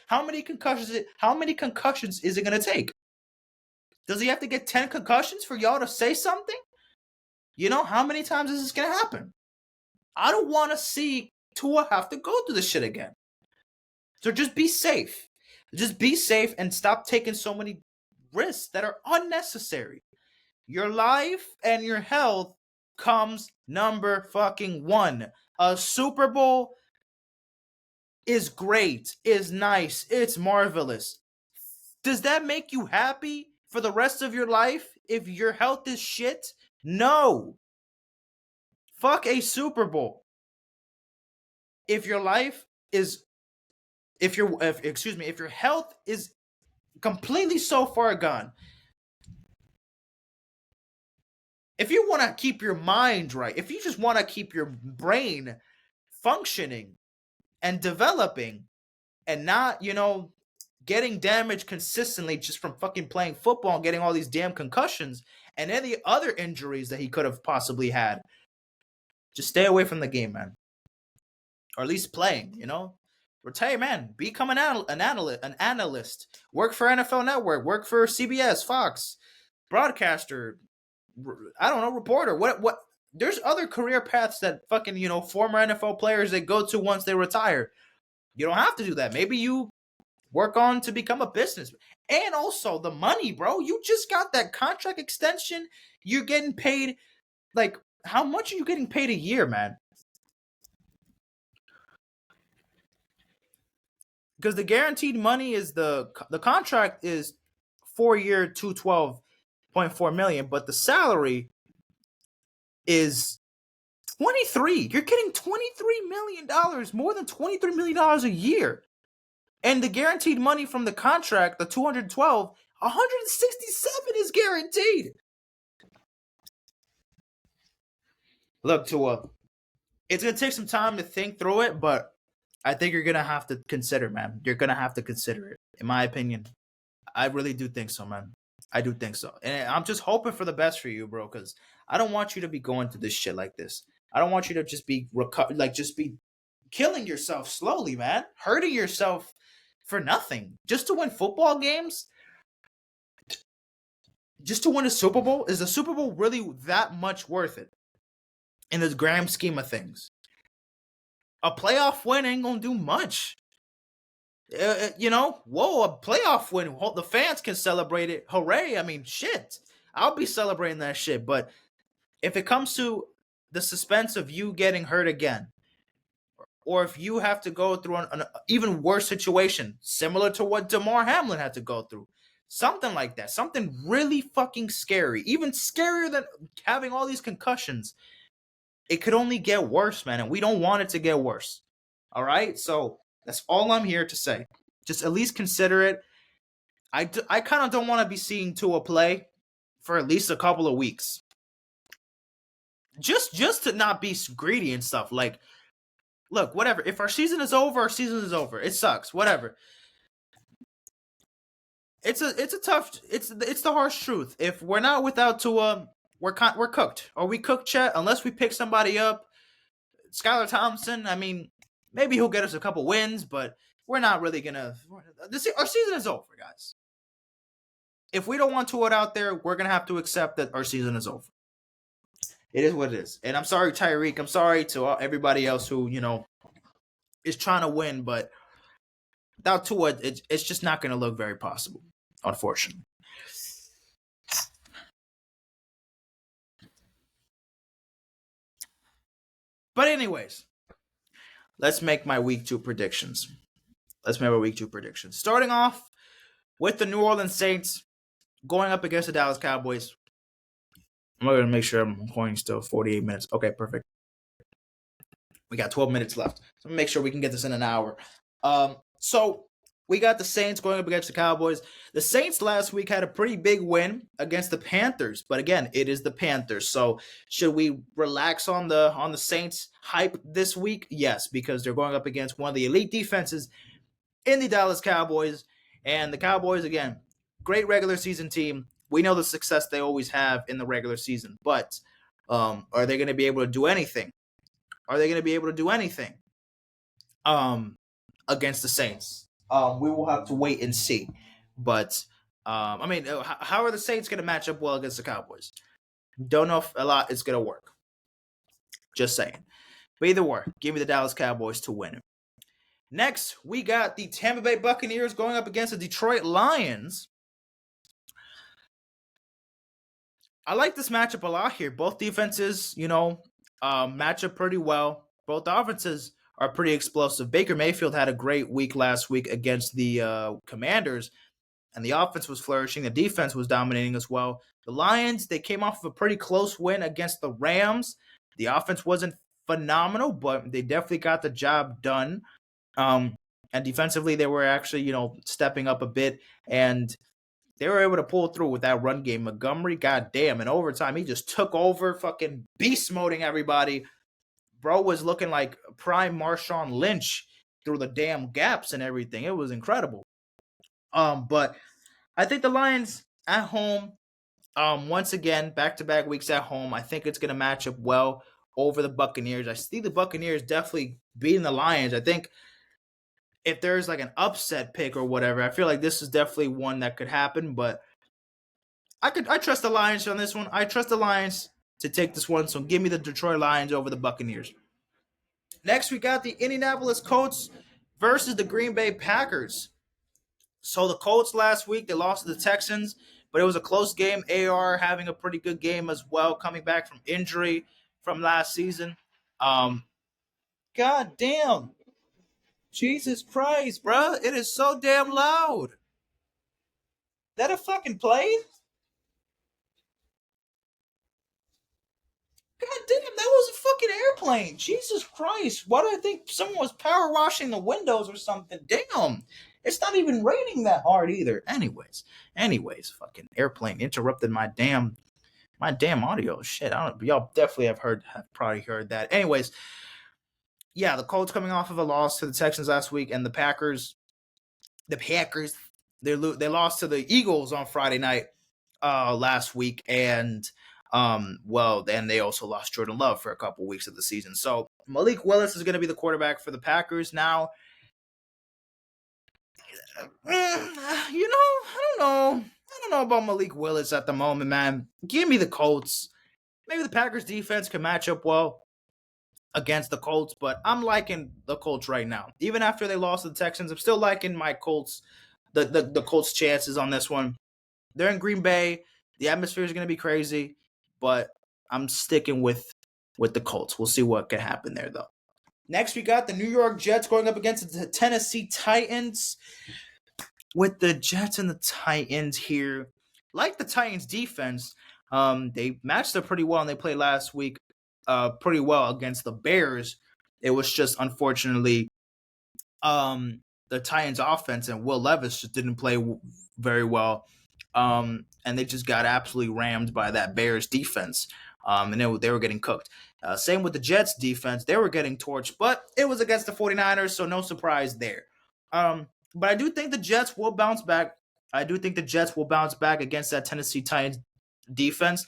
How many concussions is it gonna take? Does he have to get 10 concussions for y'all to say something? How many times is this gonna happen? I don't want to see Tua have to go through this shit again. So just be safe. Just be safe and stop taking so many risks that are unnecessary. Your life and your health comes number fucking one. A Super Bowl is great, is nice, it's marvelous. Does that make you happy for the rest of your life if your health is shit? No. Fuck a Super Bowl. If your life is if your health is completely so far gone, if you want to keep your mind right, if you just want to keep your brain functioning and developing and not, getting damaged consistently just from fucking playing football and getting all these damn concussions and any other injuries that he could have possibly had, just stay away from the game, man. Or at least playing. Retire, man. Become an analyst. Work for NFL Network. Work for CBS, Fox, broadcaster. I don't know, reporter. What? There's other career paths that fucking former NFL players they go to once they retire. You don't have to do that. Maybe you work on to become a businessman. And also the money, bro. You just got that contract extension. You're getting paid like how much are you getting paid a year, man? Because the guaranteed money is the contract is 4 year 212.4 million, but the salary is 23. You're getting $23 million, more than $23 million a year. And the guaranteed money from the contract, the 212, 167 is guaranteed. Look, Tua, it's going to take some time to think through it, but I think you're going to have to consider, man. You're going to have to consider it, in my opinion. I really do think so, man. I do think so. And I'm just hoping for the best for you, bro, because I don't want you to be going through this shit like this. I don't want you to just be just be killing yourself slowly, man. Hurting yourself for nothing. Just to win football games? Just to win a Super Bowl? Is the Super Bowl really that much worth it? In the grand scheme of things. A playoff win ain't gonna do much. A playoff win. The fans can celebrate it. Hooray. I mean, shit. I'll be celebrating that shit. But if it comes to the suspense of you getting hurt again, or if you have to go through an even worse situation, similar to what Damar Hamlin had to go through, something like that, something really fucking scary, even scarier than having all these concussions, it could only get worse, man, and we don't want it to get worse. All right? So that's all I'm here to say. Just at least consider it. I kind of don't want to be seeing Tua play for at least a couple of weeks. Just to not be greedy and stuff. Like, look, whatever. If our season is over, our season is over. It sucks. Whatever. It's the harsh truth. If we're not without Tua, we're cooked. Or we cooked, Chet, unless we pick somebody up. Skylar Thompson, I mean, maybe he'll get us a couple wins, but we're not really gonna. Our season is over, guys. If we don't want Tua out there, we're gonna have to accept that our season is over. It is what it is, and I'm sorry, Tyreek. I'm sorry to everybody else who is trying to win, but without Tua, it's just not gonna look very possible, unfortunately. But anyways, let's make my week 2 predictions. Starting off with the New Orleans Saints going up against the Dallas Cowboys. I'm going to make sure I'm recording still 48 minutes. Okay, perfect. We got 12 minutes left. So I'm going to make sure we can get this in an hour. So we got the Saints going up against the Cowboys. The Saints last week had a pretty big win against the Panthers. But again, it is the Panthers. So should we relax on the Saints hype this week? Yes, because they're going up against one of the elite defenses in the Dallas Cowboys. And the Cowboys, again, great regular season team. We know the success they always have in the regular season. But are they going to be able to do anything? Against the Saints? We will have to wait and see. But, how are the Saints going to match up well against the Cowboys? Don't know if a lot is going to work. Just saying. But either way, give me the Dallas Cowboys to win. Next, we got the Tampa Bay Buccaneers going up against the Detroit Lions. I like this matchup a lot here. Both defenses, match up pretty well. Both offenses are pretty explosive. Baker Mayfield had a great week last week against the Commanders, and the offense was flourishing. The defense was dominating as well. The Lions, they came off of a pretty close win against the Rams. The offense wasn't phenomenal, but they definitely got the job done. Um, and defensively, they were actually, stepping up a bit, and they were able to pull through with that run game. Montgomery, goddamn, in overtime, he just took over, fucking beast moding everybody. Bro was looking like prime Marshawn Lynch through the damn gaps and everything. It was incredible. But I think the Lions at home, once again, back-to-back weeks at home, I think it's going to match up well over the Buccaneers. I see the Buccaneers definitely beating the Lions. I think if there's like an upset pick or whatever, I feel like this is definitely one that could happen, but I trust the Lions on this one. I trust the Lions to take this one, so give me the Detroit Lions over the Buccaneers. Next, we got the Indianapolis Colts versus the Green Bay Packers. So the Colts last week, they lost to the Texans, but it was a close game. AR having a pretty good game as well, coming back from injury from last season. God damn. Jesus Christ, bro. It is so damn loud. That a fucking plane? God damn, that was a fucking airplane. Jesus Christ. Why do I think someone was power washing the windows or something? Damn. It's not even raining that hard either. Anyways, fucking airplane interrupted my damn audio. Shit, I don't y'all definitely have probably heard that. Anyways, yeah, the Colts coming off of a loss to the Texans last week, and the Packers, they lost to the Eagles on Friday night last week, and then they also lost Jordan Love for a couple weeks of the season. So Malik Willis is going to be the quarterback for the Packers now. I don't know about Malik Willis at the moment, man. Give me the Colts. Maybe the Packers defense can match up well against the Colts, but I'm liking the Colts right now. Even after they lost to the Texans, I'm still liking my Colts, the Colts' chances on this one. They're in Green Bay. The atmosphere is going to be crazy, but I'm sticking with the Colts. We'll see what can happen there, though. Next, we got the New York Jets going up against the Tennessee Titans. With the Jets and the Titans here, like the Titans defense, they matched up pretty well, and they played last week pretty well against the Bears. It was just, unfortunately, the Titans offense and Will Levis just didn't play very well. And they just got absolutely rammed by that Bears defense. And they were getting cooked. Same with the Jets defense. They were getting torched, but it was against the 49ers, so no surprise there. But I do think the Jets will bounce back. Against that Tennessee Titans defense.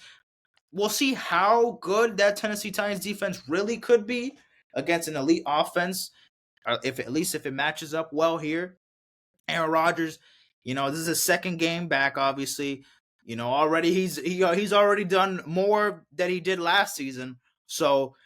We'll see how good that Tennessee Titans defense really could be against an elite offense, if it matches up well here. Aaron Rodgers, this is his second game back, obviously. Already he's already done more than he did last season. So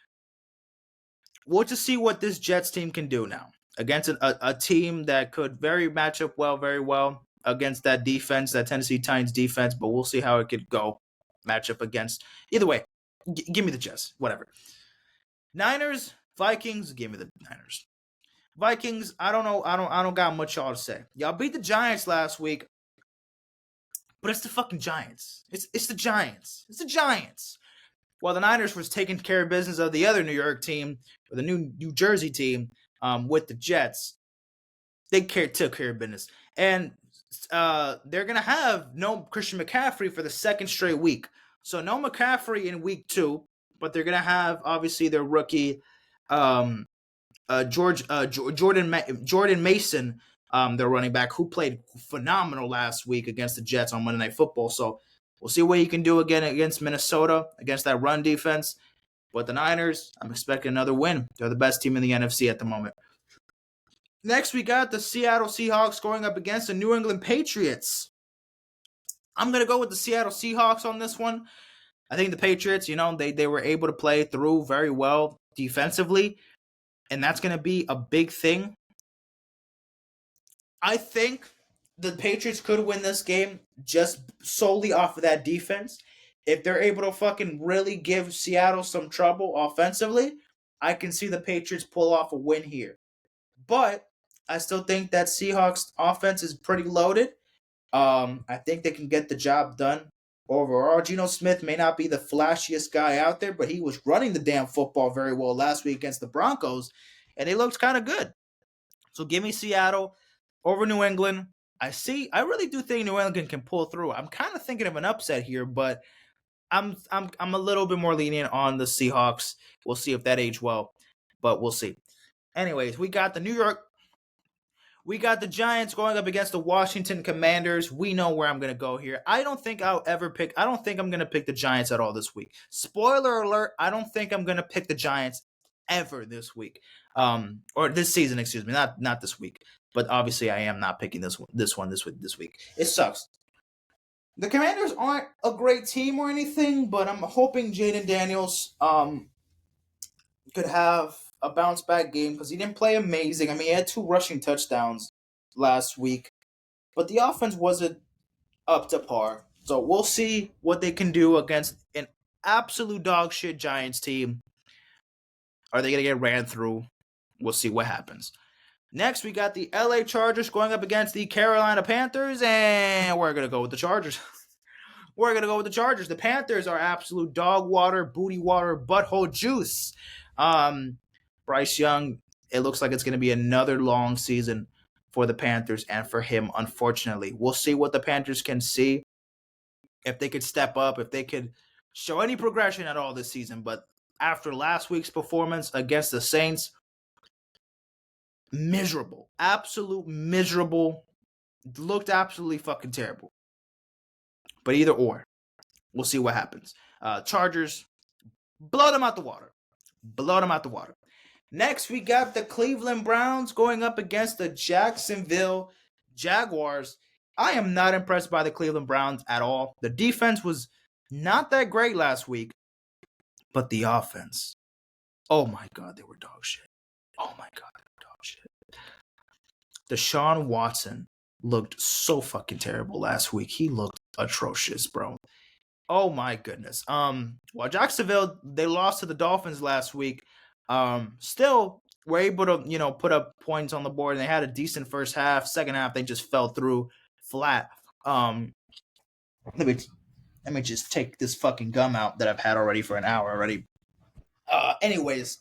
we'll just see what this Jets team can do now against a team that could match up very well against that defense, that Tennessee Titans defense. But we'll see how it could go match up against. Either way, give me the Jets, whatever. Niners, Vikings, give me the Niners. Vikings, I don't know. I don't got much y'all to say. Y'all beat the Giants last week, but it's the fucking Giants. It's the Giants. It's the Giants. While the Niners was taking care of business of the other New York team, or the New Jersey team, with the Jets, they took care of business. And they're going to have no Christian McCaffrey for the second straight week. So no McCaffrey in week 2, but they're going to have, obviously, their rookie, Jordan Mason, their running back, who played phenomenal last week against the Jets on Monday Night Football. So we'll see what he can do again against Minnesota, against that run defense. But the Niners, I'm expecting another win. They're the best team in the NFC at the moment. Next, we got the Seattle Seahawks going up against the New England Patriots. I'm going to go with the Seattle Seahawks on this one. I think the Patriots, they were able to play through very well defensively, and that's going to be a big thing. I think the Patriots could win this game just solely off of that defense. If they're able to fucking really give Seattle some trouble offensively, I can see the Patriots pull off a win here. But I still think that Seahawks offense is pretty loaded. I think they can get the job done. Overall, Geno Smith may not be the flashiest guy out there, but he was running the damn football very well last week against the Broncos, and they looked kind of good. So give me Seattle over New England. I really do think New England can pull through. I'm kind of thinking of an upset here, but I'm a little bit more lenient on the Seahawks. We'll see if that aged well, but we'll see. Anyways, we got the Giants going up against the Washington Commanders. We know where I'm going to go here. I don't think I'm going to pick the Giants at all this week. Spoiler alert, I don't think I'm going to pick the Giants ever this week. Or this season, excuse me, not this week. But obviously I am not picking this week. It sucks. The Commanders aren't a great team or anything, but I'm hoping Jaden Daniels could have a bounce back game because he didn't play amazing. I mean, he had 2 rushing touchdowns last week, but the offense wasn't up to par. So we'll see what they can do against an absolute dog shit Giants team. Are they going to get ran through? We'll see what happens. Next, we got the LA Chargers going up against the Carolina Panthers, and we're going to go with the Chargers. The Panthers are absolute dog water, booty water, butthole juice. Bryce Young, it looks like it's going to be another long season for the Panthers and for him, unfortunately. We'll see what the Panthers can see, if they could step up, if they could show any progression at all this season. But after last week's performance against the Saints, miserable, absolute miserable, looked absolutely fucking terrible. But either or, we'll see what happens. Chargers, blow them out the water. Next, we got the Cleveland Browns going up against the Jacksonville Jaguars. I am not impressed by the Cleveland Browns at all. The defense was not that great last week, but the offense, oh my God, they were dog shit. Deshaun Watson looked so fucking terrible last week. He looked atrocious, bro. Oh my goodness. Well, Jacksonville, they lost to the Dolphins last week. Still were able to, put up points on the board, and they had a decent first half. Second half, they just fell through flat. Let me just take this fucking gum out that I've had already for an hour already. Anyways,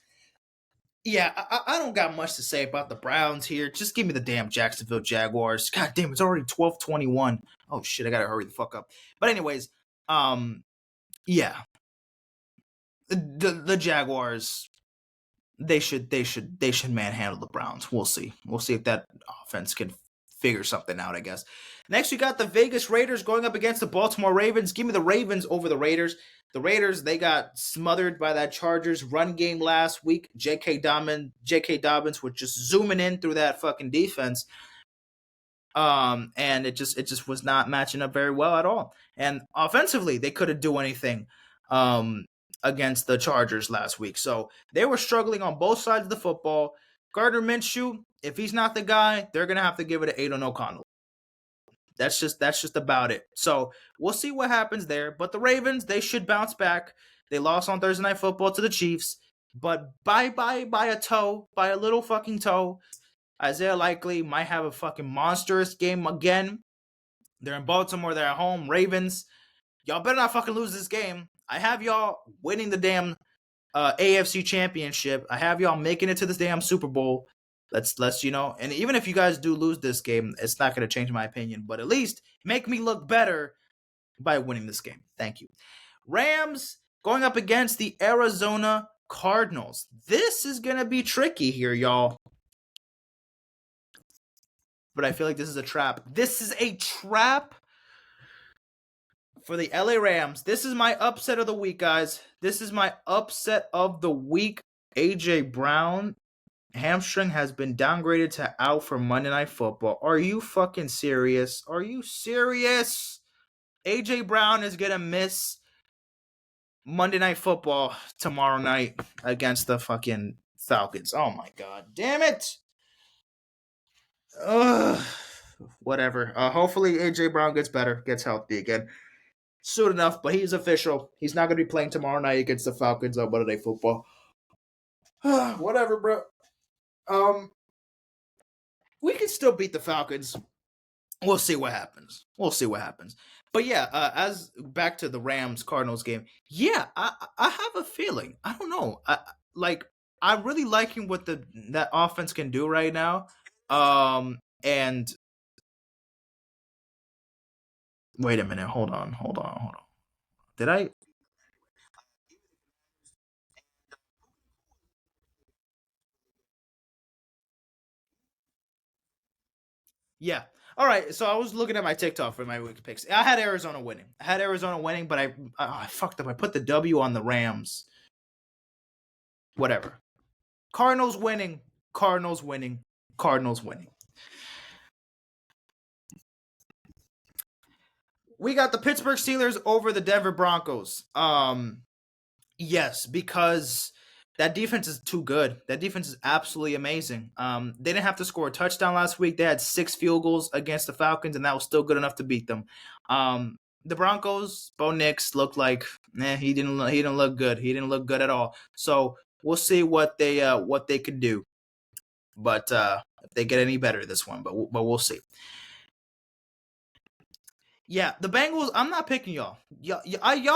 yeah, I don't got much to say about the Browns here. Just give me the damn Jacksonville Jaguars. God damn, it's already 12:21. Oh shit, I gotta hurry the fuck up. But anyways, yeah, the Jaguars, they should manhandle the Browns. We'll see if that offense can figure something out, I guess. Next, we got the Vegas Raiders going up against the Baltimore Ravens. Give me the Ravens over the Raiders. The Raiders, they got smothered by that Chargers run game last week. J.K. Dobbins was just zooming in through that fucking defense. And it just was not matching up very well at all. And offensively, they couldn't do anything against the Chargers last week. So they were struggling on both sides of the football. Gardner Minshew, if he's not the guy, they're gonna have to give it to Aiden O'Connell. That's just about it. So we'll see what happens there. But the Ravens, they should bounce back. They lost on Thursday Night Football to the Chiefs. But by a little fucking toe. Isaiah Likely might have a fucking monstrous game again. They're in Baltimore. They're at home. Ravens, y'all better not fucking lose this game. I have y'all winning the damn AFC Championship. I have y'all making it to this damn Super Bowl. Let's and even if you guys do lose this game, it's not going to change my opinion. But at least make me look better by winning this game. Thank you. Rams going up against the Arizona Cardinals. This is going to be tricky here, y'all. But I feel like this is a trap. This is a trap for the LA Rams. This is my upset of the week, guys. This is my upset of the week. AJ Brown, hamstring has been downgraded to out for Monday Night Football. Are you fucking serious? Are you serious? AJ Brown is going to miss Monday Night Football tomorrow night against the fucking Falcons. Oh my God. Damn it. Whatever. Hopefully AJ Brown gets better, gets healthy again soon enough. But he's official. He's not going to be playing tomorrow night against the Falcons on Monday Night Football. Whatever, bro. Um, we can still beat the Falcons. We'll see what happens. We'll see what happens. But yeah, as back to the Rams Cardinals game. Yeah, I have a feeling. I don't know. Like I'm really liking what the that offense can do right now. And wait a minute. Hold on. Did I? Yeah. All right. So I was looking at my TikTok for my week picks. I had Arizona winning. But I fucked up. I put the W on the Rams. Whatever. Cardinals winning. Cardinals winning. Cardinals winning. We got the Pittsburgh Steelers over the Denver Broncos. Yes, because that defense is too good. That defense is absolutely amazing. They didn't have to score a touchdown last week. They had 6 field goals against the Falcons, and that was still good enough to beat them. The Broncos, Bo Nix looked like he didn't look good. He didn't look good at all. So we'll see what they could do. But if they get any better this one, but we'll see. Yeah, the Bengals. I'm not picking y'all. Y'all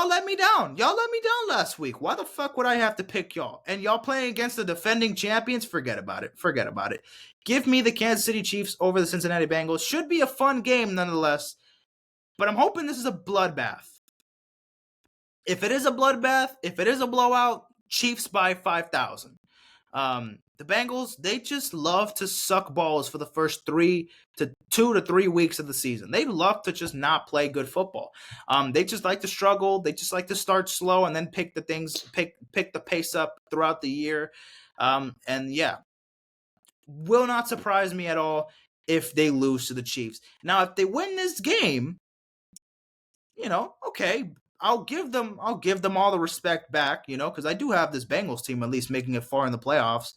let me down. Y'all let me down last week. Why the fuck would I have to pick y'all? And y'all playing against the defending champions? Forget about it. Forget about it. Give me the Kansas City Chiefs over the Cincinnati Bengals. Should be a fun game nonetheless. But I'm hoping this is a bloodbath. If it is a bloodbath, if it is a blowout, Chiefs by 5,000. The Bengals, they just love to suck balls for the first 2 to 3 weeks of the season. They love to just not play good football. They just like to struggle. They just like to start slow and then pick the pace up throughout the year. And yeah, will not surprise me at all if they lose to the Chiefs. Now, if they win this game, okay, I'll give them all the respect back, because I do have this Bengals team at least making it far in the playoffs.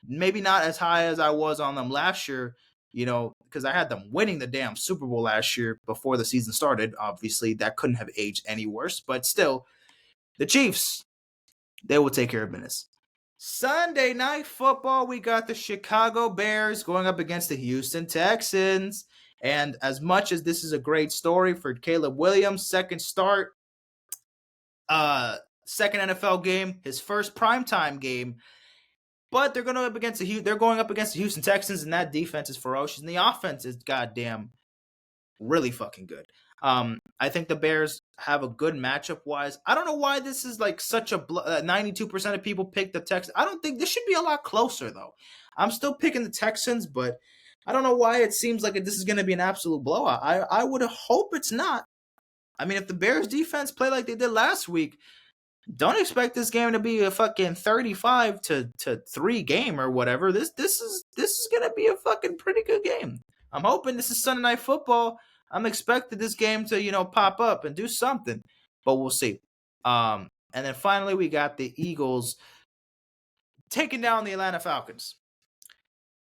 Maybe not as high as I was on them last year, because I had them winning the damn Super Bowl last year before the season started. Obviously, that couldn't have aged any worse, but still, the Chiefs, they will take care of business. Sunday night football, we got the Chicago Bears going up against the Houston Texans. And as much as this is a great story for Caleb Williams, second NFL game, his first primetime game, but they're going up against the Houston Texans, and that defense is ferocious, and the offense is goddamn really fucking good. I think the Bears have a good matchup wise. I don't know why this is like such a 92% of people pick the Texans. I don't think this should be a lot closer though. I'm still picking the Texans, but I don't know why it seems like this is going to be an absolute blowout. I would hope it's not. I mean, if the Bears defense play like they did last week, don't expect this game to be a fucking 35-3 game or whatever. This is gonna be a fucking pretty good game. I'm hoping this is Sunday Night Football. I'm expecting this game to pop up and do something, but we'll see. And then finally we got the Eagles taking down the Atlanta Falcons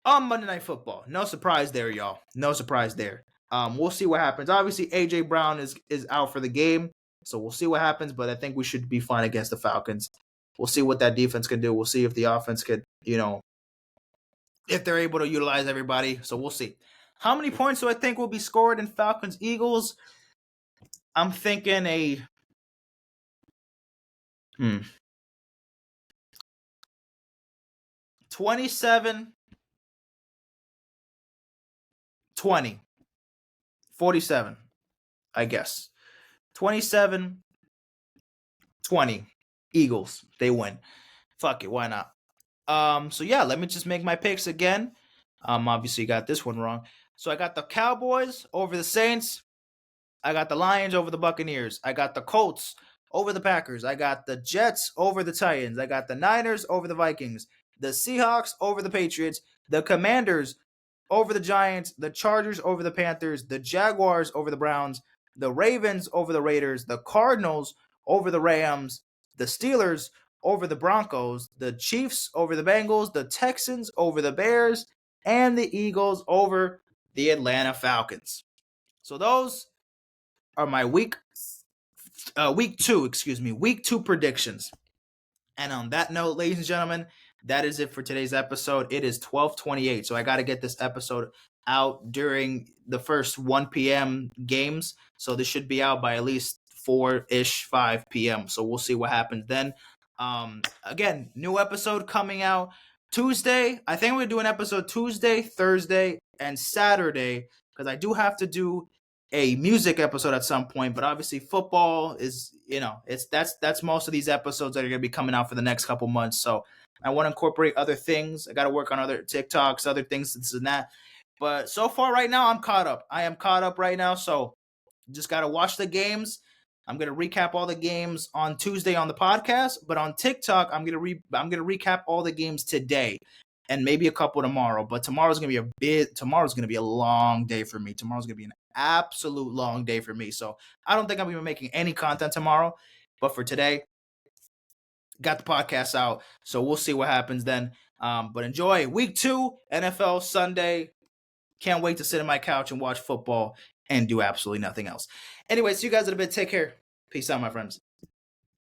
on Monday Night Football. No surprise there, y'all. No surprise there. We'll see what happens. Obviously, AJ Brown is out for the game. So we'll see what happens, but I think we should be fine against the Falcons. We'll see what that defense can do. We'll see if the offense could, if they're able to utilize everybody. So we'll see. How many points do I think will be scored in Falcons Eagles? I'm thinking 27 20 47, I guess. 27-20 Eagles. They win. Fuck it, why not? So yeah, let me just make my picks again. Obviously got this one wrong. So I got the Cowboys over the Saints. I got the Lions over the Buccaneers. I got the Colts over the Packers. I got the Jets over the Titans. I got the Niners over the Vikings. The Seahawks over the Patriots. The Commanders over the Giants. The Chargers over the Panthers. The Jaguars over the Browns. The Ravens over the Raiders. The Cardinals over the Rams. The Steelers over the Broncos. The Chiefs over the Bengals. The Texans over the Bears. And the Eagles over the Atlanta Falcons. So those are my week 2 predictions. And on that note, ladies and gentlemen, that is it for today's episode. It is 12:28, so I got to get this episode out during the first 1 p.m. games. So this should be out by at least 4-ish, 5 p.m. So we'll see what happens then. Again, new episode coming out Tuesday. I think we're going to do an episode Tuesday, Thursday, and Saturday because I do have to do a music episode at some point, but obviously football is, that's most of these episodes that are going to be coming out for the next couple months. So I want to incorporate other things. I got to work on other TikToks, other things, this and that. But so far right now, I'm caught up. I am caught up right now. So just got to watch the games. I'm going to recap all the games on Tuesday on the podcast, but on TikTok, I'm going to recap all the games today and maybe a couple tomorrow. But tomorrow's going to be a long day for me. Tomorrow's going to be an absolute long day for me. So I don't think I'm even making any content tomorrow. But for today, got the podcast out. So we'll see what happens then. But enjoy week 2, NFL Sunday. Can't wait to sit on my couch and watch football and do absolutely nothing else. Anyway, see you guys in a bit. Take care. Peace out, my friends.